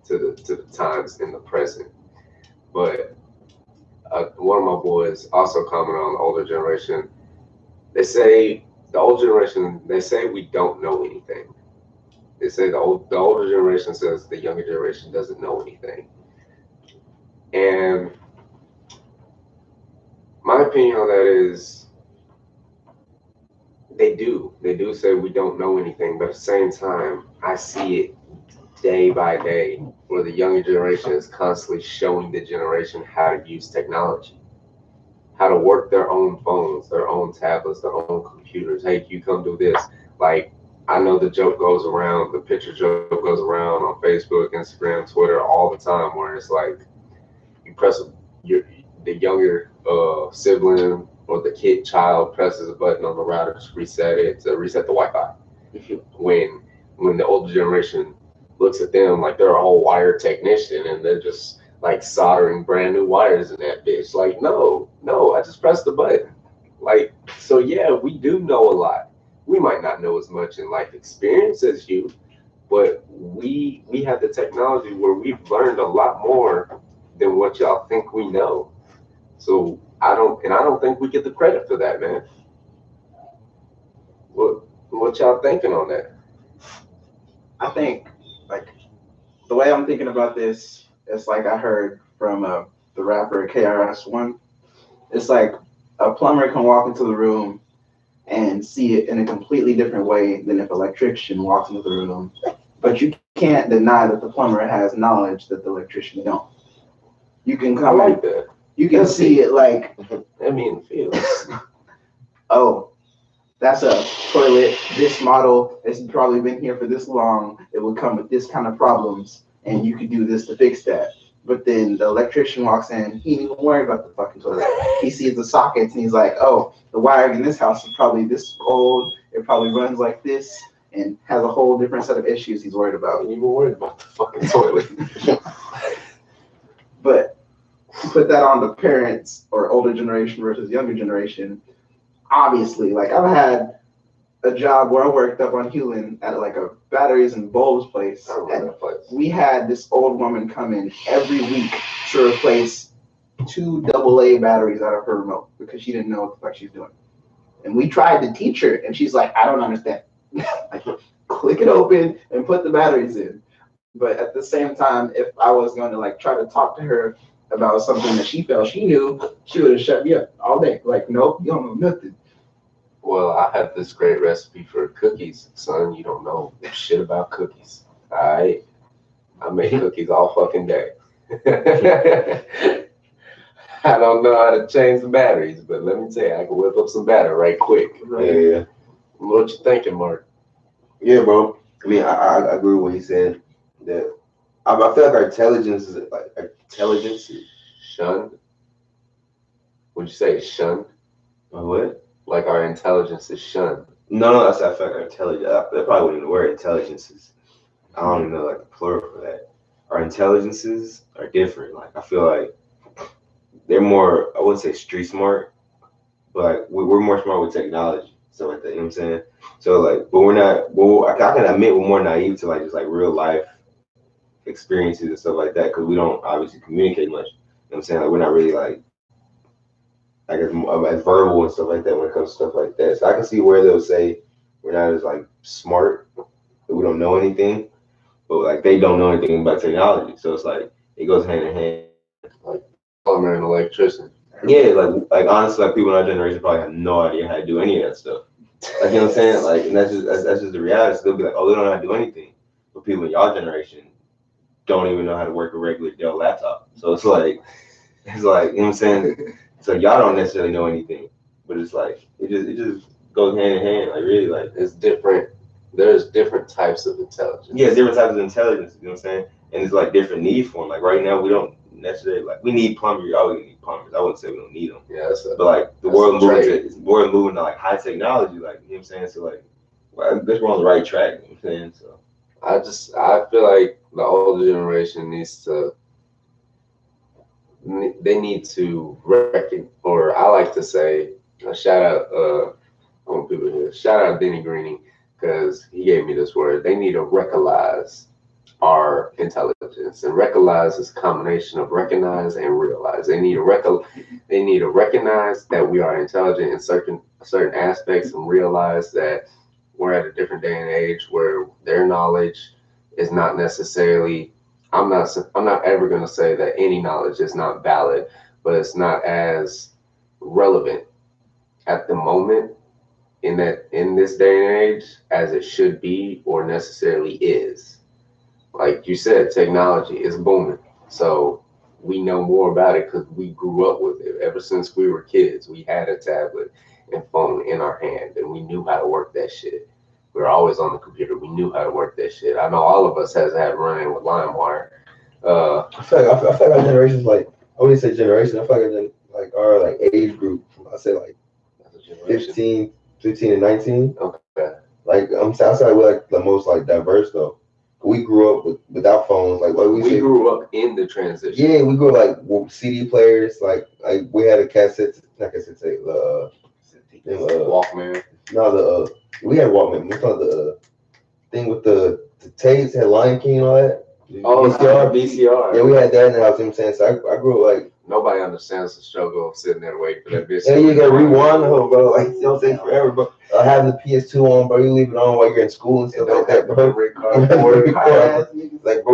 to the times in the present. But one of my boys also commented on the older generation. They say the old generation. They say we don't know anything. They say the older generation says the younger generation doesn't know anything. And my opinion on that is they do. They do say we don't know anything, but at the same time, I see it day by day where the younger generation is constantly showing the generation how to use technology, how to work their own phones, their own tablets, their own computers. Hey, you come do this. Like, I know the joke goes around, the picture joke goes around on Facebook, Instagram, Twitter all the time, where it's like you press the younger sibling or the child presses a button on the router to reset the Wi-Fi. when the older generation looks at them like they're a whole wire technician and they're just like soldering brand new wires in that bitch. Like, no, I just pressed the button. Like, so yeah, we do know a lot. We might not know as much in life experience as you, but we have the technology where we've learned a lot more than what y'all think we know. So I don't think we get the credit for that, man. What y'all thinking on that? I think, like, the way I'm thinking about this, it's like I heard from the rapper KRS-One. It's like a plumber can walk into the room and see it in a completely different way than if an electrician walks into the room. But you can't deny that the plumber has knowledge that the electrician don't. You can I come like that. you can see it like, I mean, feels. oh, that's a toilet, this model, it's probably been here for this long, it would come with this kind of problems, and you could do this to fix that. But then the electrician walks in, he ain't even worried about the fucking toilet. He sees the sockets and he's like, oh, the wiring in this house is probably this old, it probably runs like this, and has a whole different set of issues he's worried about. You were worried about the fucking toilet. But put that on the parents or older generation versus younger generation. Obviously, like I've had a job where I worked up on Hewlin at like a batteries and bulbs place. I remember that place. We had this old woman come in every week to replace 2 AA batteries out of her remote because she didn't know what the fuck she's doing. And we tried to teach her, and she's like, I don't understand. Like, click it open and put the batteries in. But at the same time, if I was going to like try to talk to her about something that she felt she knew, she would have shut me up all day. Like, nope, you don't know nothing. Well, I have this great recipe for cookies, son. You don't know shit about cookies. All right? I make cookies all fucking day. I don't know how to change the batteries, but let me tell you, I can whip up some batter right quick. Yeah. What you thinking, Mark? Yeah, bro. I mean, I agree with what he said. That I feel like our intelligence is Shunned? Would you say it's shunned? what? Like our intelligence is shunned. No, I feel like our intelligence. That probably wasn't even the word. Intelligence is. I don't even know like the plural for that. Our intelligences are different. Like I feel like they're more. I wouldn't say street smart, but like, we're more smart with technology, stuff like that. You know what I'm saying? So like, but we're not. Well, I can admit we're more naive to like just like real life experiences and stuff like that because we don't obviously communicate much. You know what I'm saying? Like we're not really like I guess as verbal and stuff like that when it comes to stuff like that. So I can see where they'll say we're not as like smart, that we don't know anything, but like they don't know anything about technology. So it's like it goes hand in hand. Like plumber and electrician. Yeah, like honestly, like people in our generation probably have no idea how to do any of that stuff. Like you know what I'm saying? Like, and that's just the reality. So they'll be like, oh, they don't know how to do anything. But people in y'all generation don't even know how to work a regular Dell laptop. So it's like you know what I'm saying? So y'all don't necessarily know anything, but it's like it just goes hand in hand. Like really, like It's different. There's different types of intelligence. yeah, different types of intelligence. You know what I'm saying? And it's like different needs for them. Like right now, we don't necessarily like we need plumbers. We always need plumbers. I wouldn't say we don't need them. Yeah, But like the world moving to like high technology. Like you know what I'm saying? So like, well, I guess we're on the right track. You know what I'm saying? So I feel like the older generation needs to. They need to or I like to say, a shout out. I want people here. Shout out Denny Greening because he gave me this word. They need to recognize our intelligence, and recognize is a combination of recognize and realize. They need to recognize that we are intelligent in certain aspects, and realize that we're at a different day and age where their knowledge is not necessarily. I'm not ever going to say that any knowledge is not valid, but it's not as relevant at the moment in this day and age as it should be or necessarily is. Like you said, technology is booming. So we know more about it because we grew up with it. Ever since we were kids, we had a tablet and phone in our hand, and we knew how to work that shit. We were always on the computer. We knew how to work that shit. I know all of us has had run-in with LimeWire. I feel like our generation's like I wouldn't say generation. I feel like our like age group. I say like 15 and 19. Okay. Like I feel like we're like the most like diverse though. We grew up without phones. Like we grew up in the transition. Yeah, we grew up like with CD players. Like we had a cassette, not cassette tape. Walkman. No, we had Walkman. We called the thing with the tapes had Lion King and all that. Oh, VCR. Yeah, we had that in the house. You know what I'm saying? So I grew up like nobody understands the struggle of sitting there waiting for that bitch. Yeah, you gotta rewind the whole, bro. Like, it don't take forever, bro. Having the PS2 on, bro, you leave it on while you're in school and stuff like that, bro. Memory card for it. Like, bro,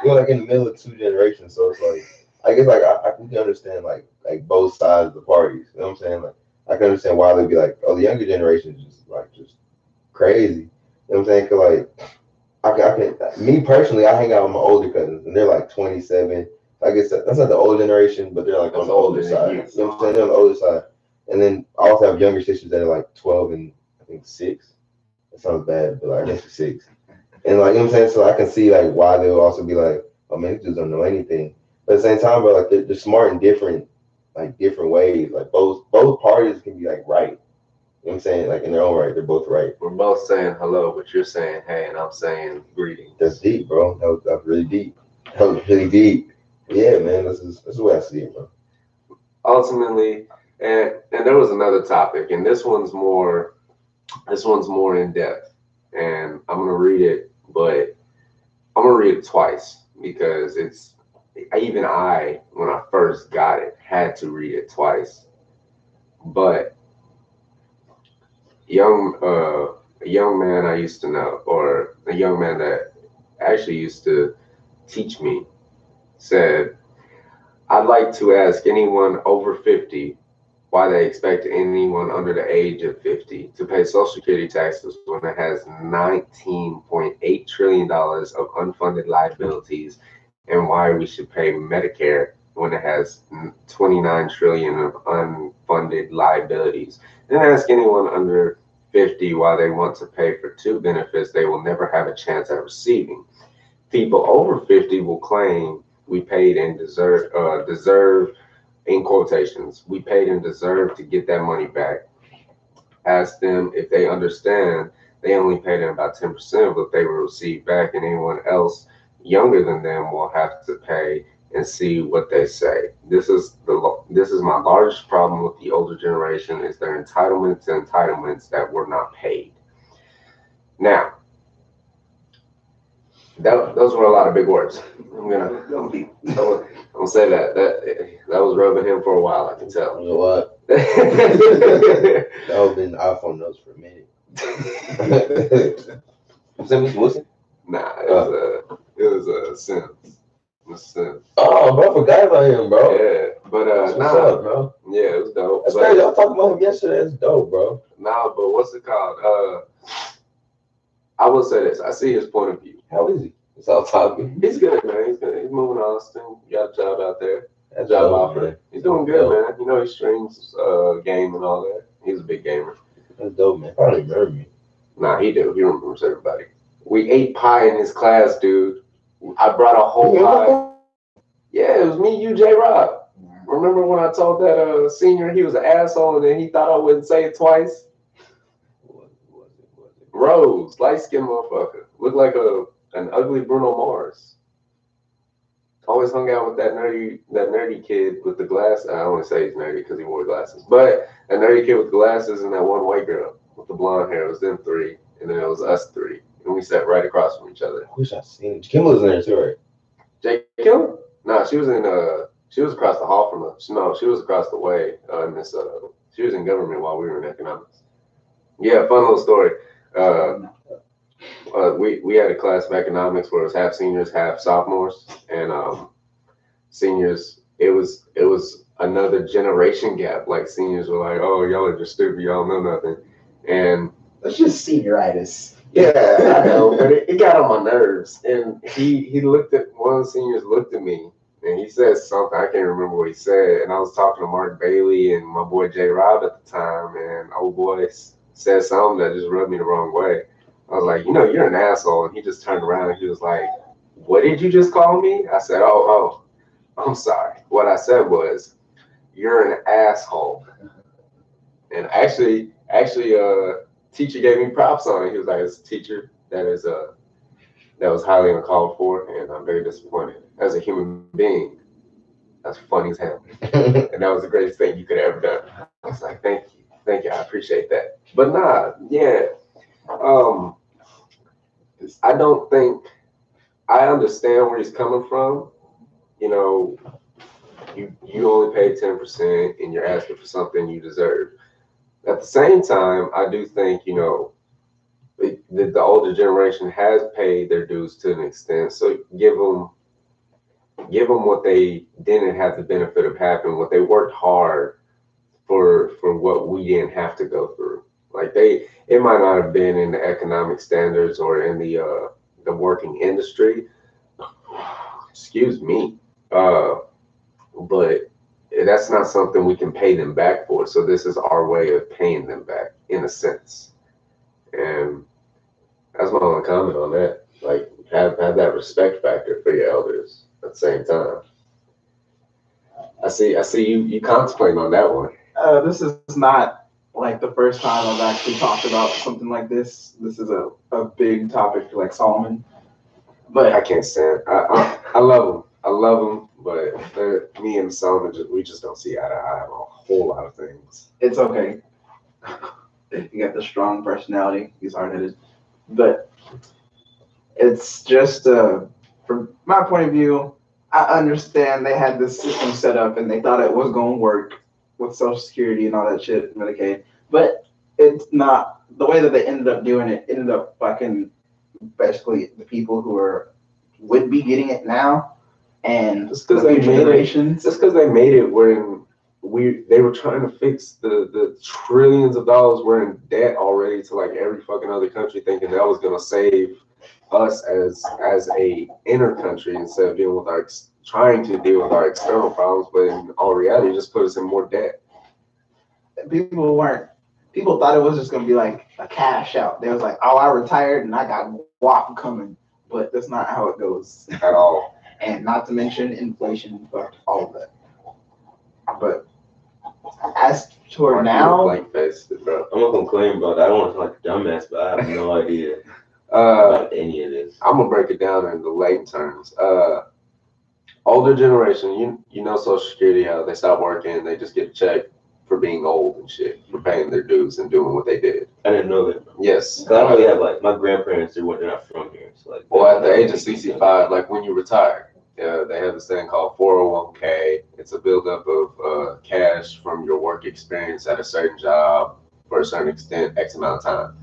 we're like in the middle of two generations, so it's like, I guess like I can understand like both sides of the parties. You know what I'm saying? Like, I can understand why they'd be like, oh, the younger generation is just crazy. You know what I'm saying? Cause like me personally, I hang out with my older cousins, and they're like 27. I guess that's not the old generation, but they're like on the older side. You know what I'm saying? They're on the older side. And then I also have younger sisters that are like 12 and I think 6. That sounds bad, but like, I guess 6. And like, you know what I'm saying? So I can see like why they'll also be like, oh man, these dudes don't know anything. But at the same time, bro, like they're smart in different ways. Like both parties can be like right. You know what I'm saying? Like in their own right, they're both right. We're both saying hello, but you're saying hey, and I'm saying greetings. That's deep, bro. That was really deep. That was really deep. Yeah, man, this is the way I see it, bro. Ultimately, and there was another topic, and this one's more in depth, and I'm gonna read it, but I'm gonna read it twice because even I, when I first got it, had to read it twice. But a young man I used to know, or a young man that actually used to teach me, said, I'd like to ask anyone over 50 why they expect anyone under the age of 50 to pay Social Security taxes when it has $19.8 trillion of unfunded liabilities, and why we should pay Medicare when it has 29 trillion of unfunded liabilities. And ask anyone under 50 why they want to pay for 2 benefits they will never have a chance at receiving. People over 50 will claim we paid and deserve, in quotations, we paid and deserve to get that money back. Ask them if they understand they only paid in about 10% of what they will receive back, and anyone else younger than them will have to pay, and see what they say. This is my largest problem with the older generation, is their entitlement to entitlements that were not paid. Now, those were a lot of big words. I'm gonna say that was rubbing him for a while. I can tell. You know what? That was been iPhone notes for a minute. Send me some listen. Nah, it was a Sims. Oh, bro, I forgot about him, bro. Yeah, but what's up, bro? Yeah, it was dope. That's crazy. I was talking about him yesterday. That's dope, bro. Nah, but what's it called? I will say this. I see his point of view. How is he? It's all talking. He's good, man. He's good. He's moving on. Still got a job out there. That's job dope, offer. Man. He's doing good, man. You know, he streams game and all that. He's a big gamer. That's dope, man. Probably remember me. Nah, he do. He remembers everybody. We ate pie in his class, dude. I brought a whole pie. Yeah, it was me, you, J. Rob. Remember when I told that senior he was an asshole and then he thought I wouldn't say it twice? Was it? Rose, light-skinned motherfucker. Looked like an ugly Bruno Mars. Always hung out with that nerdy kid with the glasses. I don't want to say he's nerdy because he wore glasses, but a nerdy kid with glasses and that one white girl with the blonde hair. It was them 3, and then it was us 3, and we sat right across from each other. I wish I seen him. Kim was in there too, right? Jake Kim? No, she was across the hall from us. No, she was across the way in this. She was in government while we were in economics. Yeah, fun little story. We had a class of economics where it was half seniors, half sophomores, and seniors. It was another generation gap. Like seniors were like, "Oh, y'all are just stupid. Y'all know nothing," and that's just senioritis. Yeah, I know, but it got on my nerves. And he looked at one of the seniors, looked at me, and he said something. I can't remember what he said. And I was talking to Mark Bailey and my boy J. Rob at the time, and old boy said something that just rubbed me the wrong way. I was like, you're an asshole. And he just turned around and he was like, what did you just call me? I said, oh, I'm sorry. What I said was, you're an asshole. And actually, teacher gave me props on it. He was like, "As a teacher, that was highly uncalled for, and I'm very disappointed. As a human being, that's funny as hell, and that was the greatest thing you could have ever done." I was like, "Thank you, I appreciate that." But nah, yeah, I don't think I understand where he's coming from. you only pay 10% and you're asking for something you deserve. At the same time, I do think, the older generation has paid their dues to an extent. So give them what they didn't have the benefit of having, what they worked hard for what we didn't have to go through. Like it might not have been in the economic standards or in the working industry. Excuse me. But that's not something we can pay them back for. So this is our way of paying them back in a sense. And that's my only comment on that. Like have that respect factor for your elders at the same time. I see you contemplating on that one. This is not like the first time I've actually talked about something like this. This is a big topic for like Solomon. But I can't stand. I love them. I love them, but me and Solomon we just don't see eye to eye on a whole lot of things. it's okay. You got the strong personality. He's hard headed. But it's just from my point of view, I understand they had this system set up and they thought it was going to work with Social Security and all that shit, Medicaid. But it's not the way that they ended up doing it. Ended up fucking basically the people who would be getting it now and Just because the they future made it, generations. just because they made it when they were trying to fix the trillions of dollars we're in debt already to like every fucking other country, thinking that was gonna save us as a inner country instead of dealing with trying to deal with our external problems, but in all reality, it just put us in more debt. People thought it was just gonna be like a cash out. They was like, oh, I retired and I got WAP coming, but that's not how it goes At all. And not to mention inflation, but all of that. But as toward now, Blank face, bro. I'm not gonna claim about that. I don't want to sound like a dumbass, but I have no idea Uh, about any of this. I'm gonna break it down in the layman terms. Older generation, you know Social Security, how they stop working, they just get a check for being old and shit, for paying their dues and doing what they did. I didn't know that. Yes. I really have like my grandparents. They're not from here, so like. Well, at the age of 65, like when you retire, they have this thing called 401k. It's a buildup of cash from your work experience at a certain job for a certain extent, X amount of time.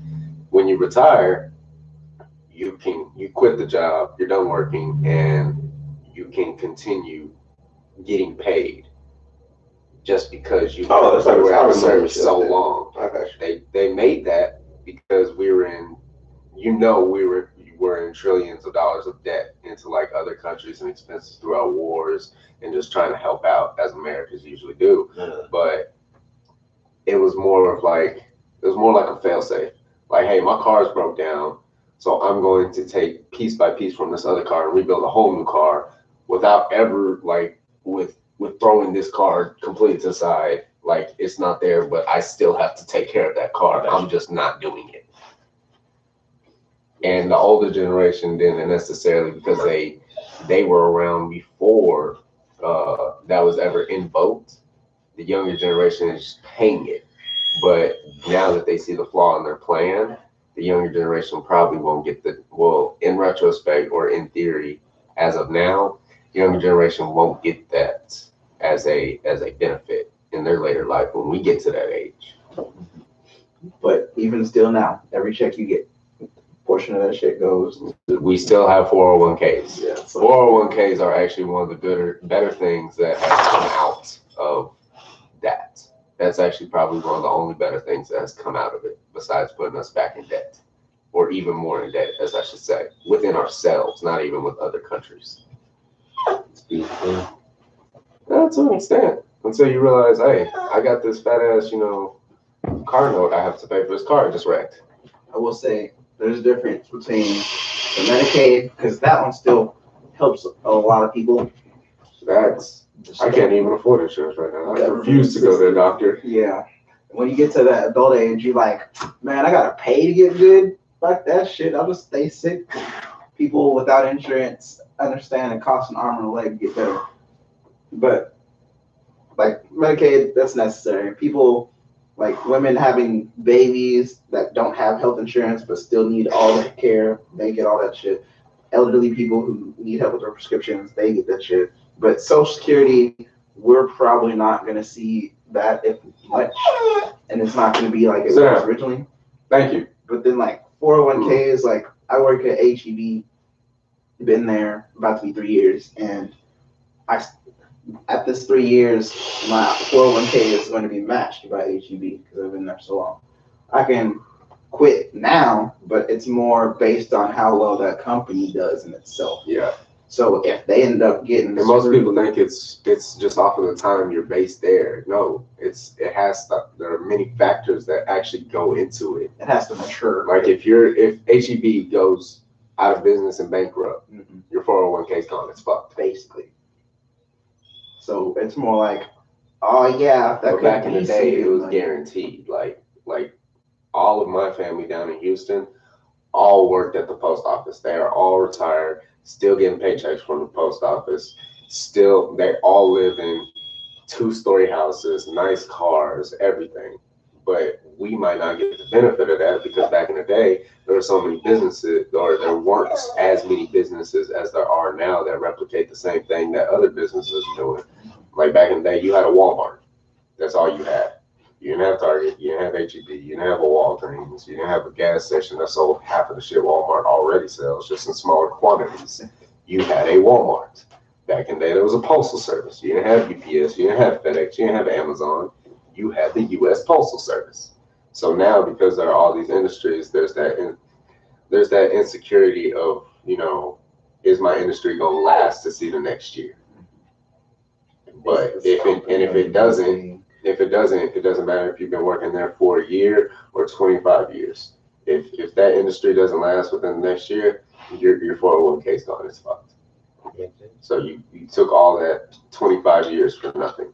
When you retire, you quit the job, you're done working, and you can continue getting paid just because you That's like were out of retirement service shit, so yeah. long. I got you. They made that because we were in, we were in trillions of dollars of debt into like other countries and expenses throughout wars and just trying to help out as Americans usually do. Yeah. But it was more like a failsafe. Like, hey, my car's broke down, so I'm going to take piece by piece from this other car and rebuild a whole new car without ever like with throwing this car completely to the side. Like it's not there, but I still have to take care of that car. I'm just not doing it. And the older generation didn't necessarily, because they were around before that was ever invoked. The younger generation is paying it, but now that they see the flaw in their plan, the younger generation probably won't get in retrospect or in theory, as of now, the younger generation won't get that as a benefit in their later life when we get to that age. but even still now, every check you get, portion of that shit goes. We still have 401ks. Yeah, so 401ks are actually one of the better things that has come out of that. That's actually probably one of the only better things that has come out of it, besides putting us back in debt, or even more in debt, as I should say, within ourselves, not even with other countries. It's beautiful. To an extent, until you realize, hey, I got this fat ass, car note I have to pay for this car. It just wrecked. I will say there's a difference between the Medicaid, because that one still helps a lot of people. I can't even afford insurance right now. I refuse to go to the doctor. Yeah. When you get to that adult age, you're like, man, I gotta pay to get good. Fuck that shit. I'll just stay sick. People without insurance understand it costs an arm and a leg to get better. But like Medicaid, that's necessary. People like women having babies that don't have health insurance but still need all the care, they get all that shit. Elderly people who need help with their prescriptions, they get that shit. But Social Security, we're probably not gonna see that if much, and it's not gonna be like it was originally. Thank you. But then like 401k is like I work at HEB, been there about to be 3 years, and I at this 3 years my 401k is going to be matched by HEB because I've been there so long. I can quit now, but it's more based on how well that company does in itself. Yeah. So if they end up getting, and most people think it's just off of the time you're based there. No, it has stuff. There are many factors that actually go into it. It has to mature. Like if HEB goes out of business and bankrupt, your 401k is gone. It's fucked. Basically. So it's more like, oh yeah, that but back in the day it was guaranteed. Like all of my family down in Houston all worked at the post office. They are all retired, still getting paychecks from the post office. Still, they all live in 2-story houses, nice cars, everything. But we might not get the benefit of that because back in the day, there were so many businesses, or there weren't as many businesses as there are now that replicate the same thing that other businesses are doing. Like back in the day, you had a Walmart. That's all you had. You didn't have Target, you didn't have HEB, you didn't have a Walgreens, you didn't have a gas station that sold half of the shit Walmart already sells, just in smaller quantities. You had a Walmart. Back in the day, there was a postal service. You didn't have UPS, you didn't have FedEx, you didn't have Amazon. You had the U.S. Postal Service. So now, because there are all these industries, there's that insecurity of, is my industry going to last to see the next year? But if it doesn't, it doesn't matter if you've been working there for a year or 25 years. If that industry doesn't last within the next year, your 401k is gone. It's fucked. So you took all that 25 years for nothing.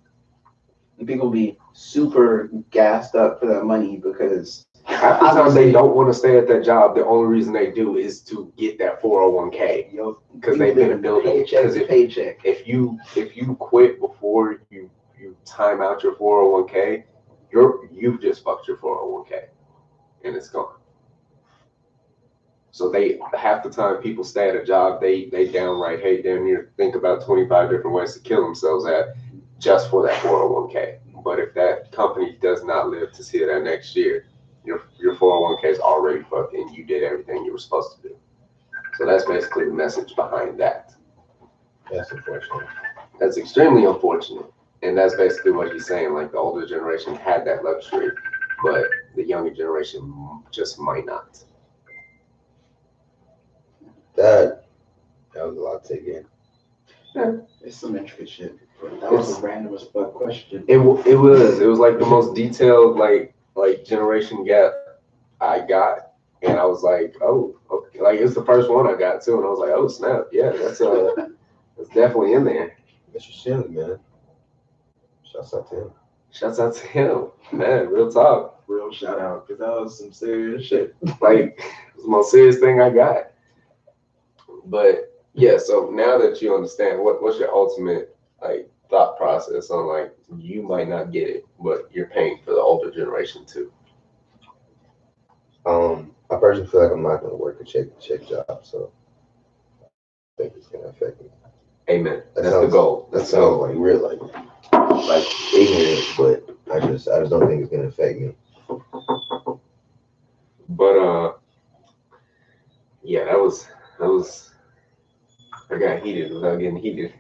And people be super gassed up for that money because half the time they don't want to stay at that job. The only reason they do is to get that 401k because they've been building paycheck. If you quit before you time out your 401k, you've just fucked your 401k and it's gone. So half the time people stay at a job, they downright hate damn near think about 25 different ways to kill themselves at just for that 401k. But if that company does not live to see that next year, your 401k is already fucked and you did everything you were supposed to do. So that's basically the message behind that. That's unfortunate. That's extremely unfortunate. And that's basically what he's saying. Like the older generation had that luxury, but the younger generation just might not. That was a lot to take in. Yeah. It's some intricate shit. That was a random as fuck question. It was like the most detailed like generation gap I got, and I was like, oh, okay. Like it's the first one I got too, and I was like, oh snap, yeah, that's definitely in there. Mr. Shinley, man. Shouts out to him. Shouts out to him, man. Real talk. Real shout out, because that was some serious shit. Like it was the most serious thing I got. But yeah, so now that you understand, what's your ultimate like thought process on like you might not get it, but you're paying for the older generation too? I personally feel like I'm not gonna work a check job, so I think it's gonna affect me. Amen. That's the goal. That sounds like real like ignorant, but I just don't think it's gonna affect me. But yeah, that was I got heated without getting heated.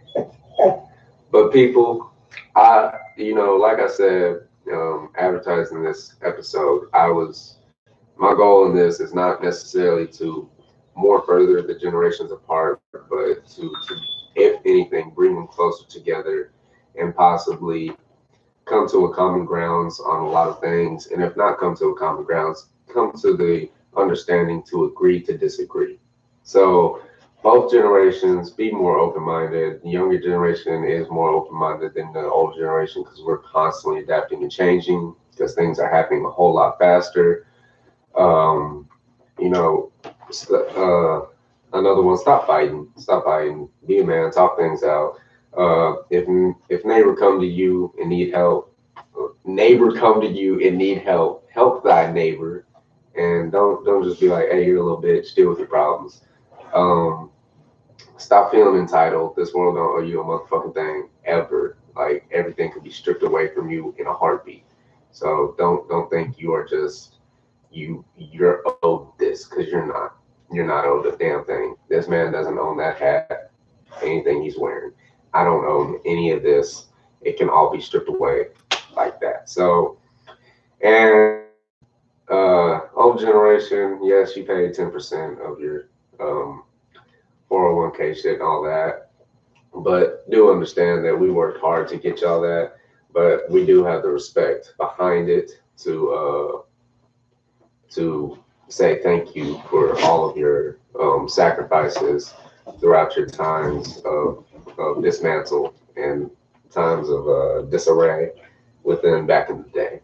But people, like I said, advertising this episode, my goal in this is not necessarily to more further the generations apart, but to if anything, bring them closer together and possibly come to a common grounds on a lot of things. And if not come to a common grounds, come to the understanding to agree to disagree. So both generations be more open-minded. The younger generation is more open-minded than the older generation because we're constantly adapting and changing because things are happening a whole lot faster. Another one, stop fighting, be a man, talk things out. If neighbor come to you and need help, help thy neighbor, and don't just be like, hey, you're a little bitch, deal with your problems. Stop feeling entitled. This world don't owe you a motherfucking thing ever. Like everything could be stripped away from you in a heartbeat. So don't think you are just you're owed this, because you're not. You're not owed a damn thing. This man doesn't own that hat, anything he's wearing. I don't own any of this. It can all be stripped away like that. So, and old generation, yes, you paid 10% of your um, 401k shit and all that, but do understand that we worked hard to get y'all that. But we do have the respect behind it to say thank you for all of your sacrifices throughout your times of dismantle and times of disarray within back in the day.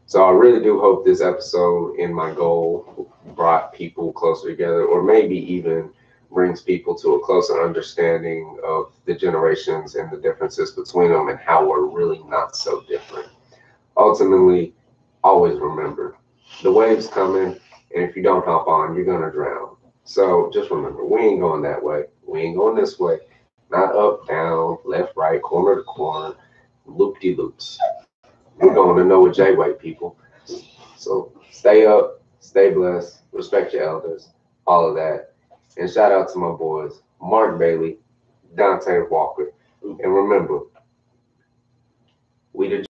So I really do hope this episode in my goal brought people closer together, or maybe even brings people to a closer understanding of the generations and the differences between them and how we're really not so different. Ultimately, always remember the wave's coming, and if you don't hop on, you're gonna drown. So just remember, we ain't going that way. We ain't going this way. Not up, down, left, right, corner to corner, loop de loops. We're going to know a J way, people. So stay up, stay blessed, respect your elders, all of that. And shout out to my boys, Mark Bailey, Dante Walker. And remember, we the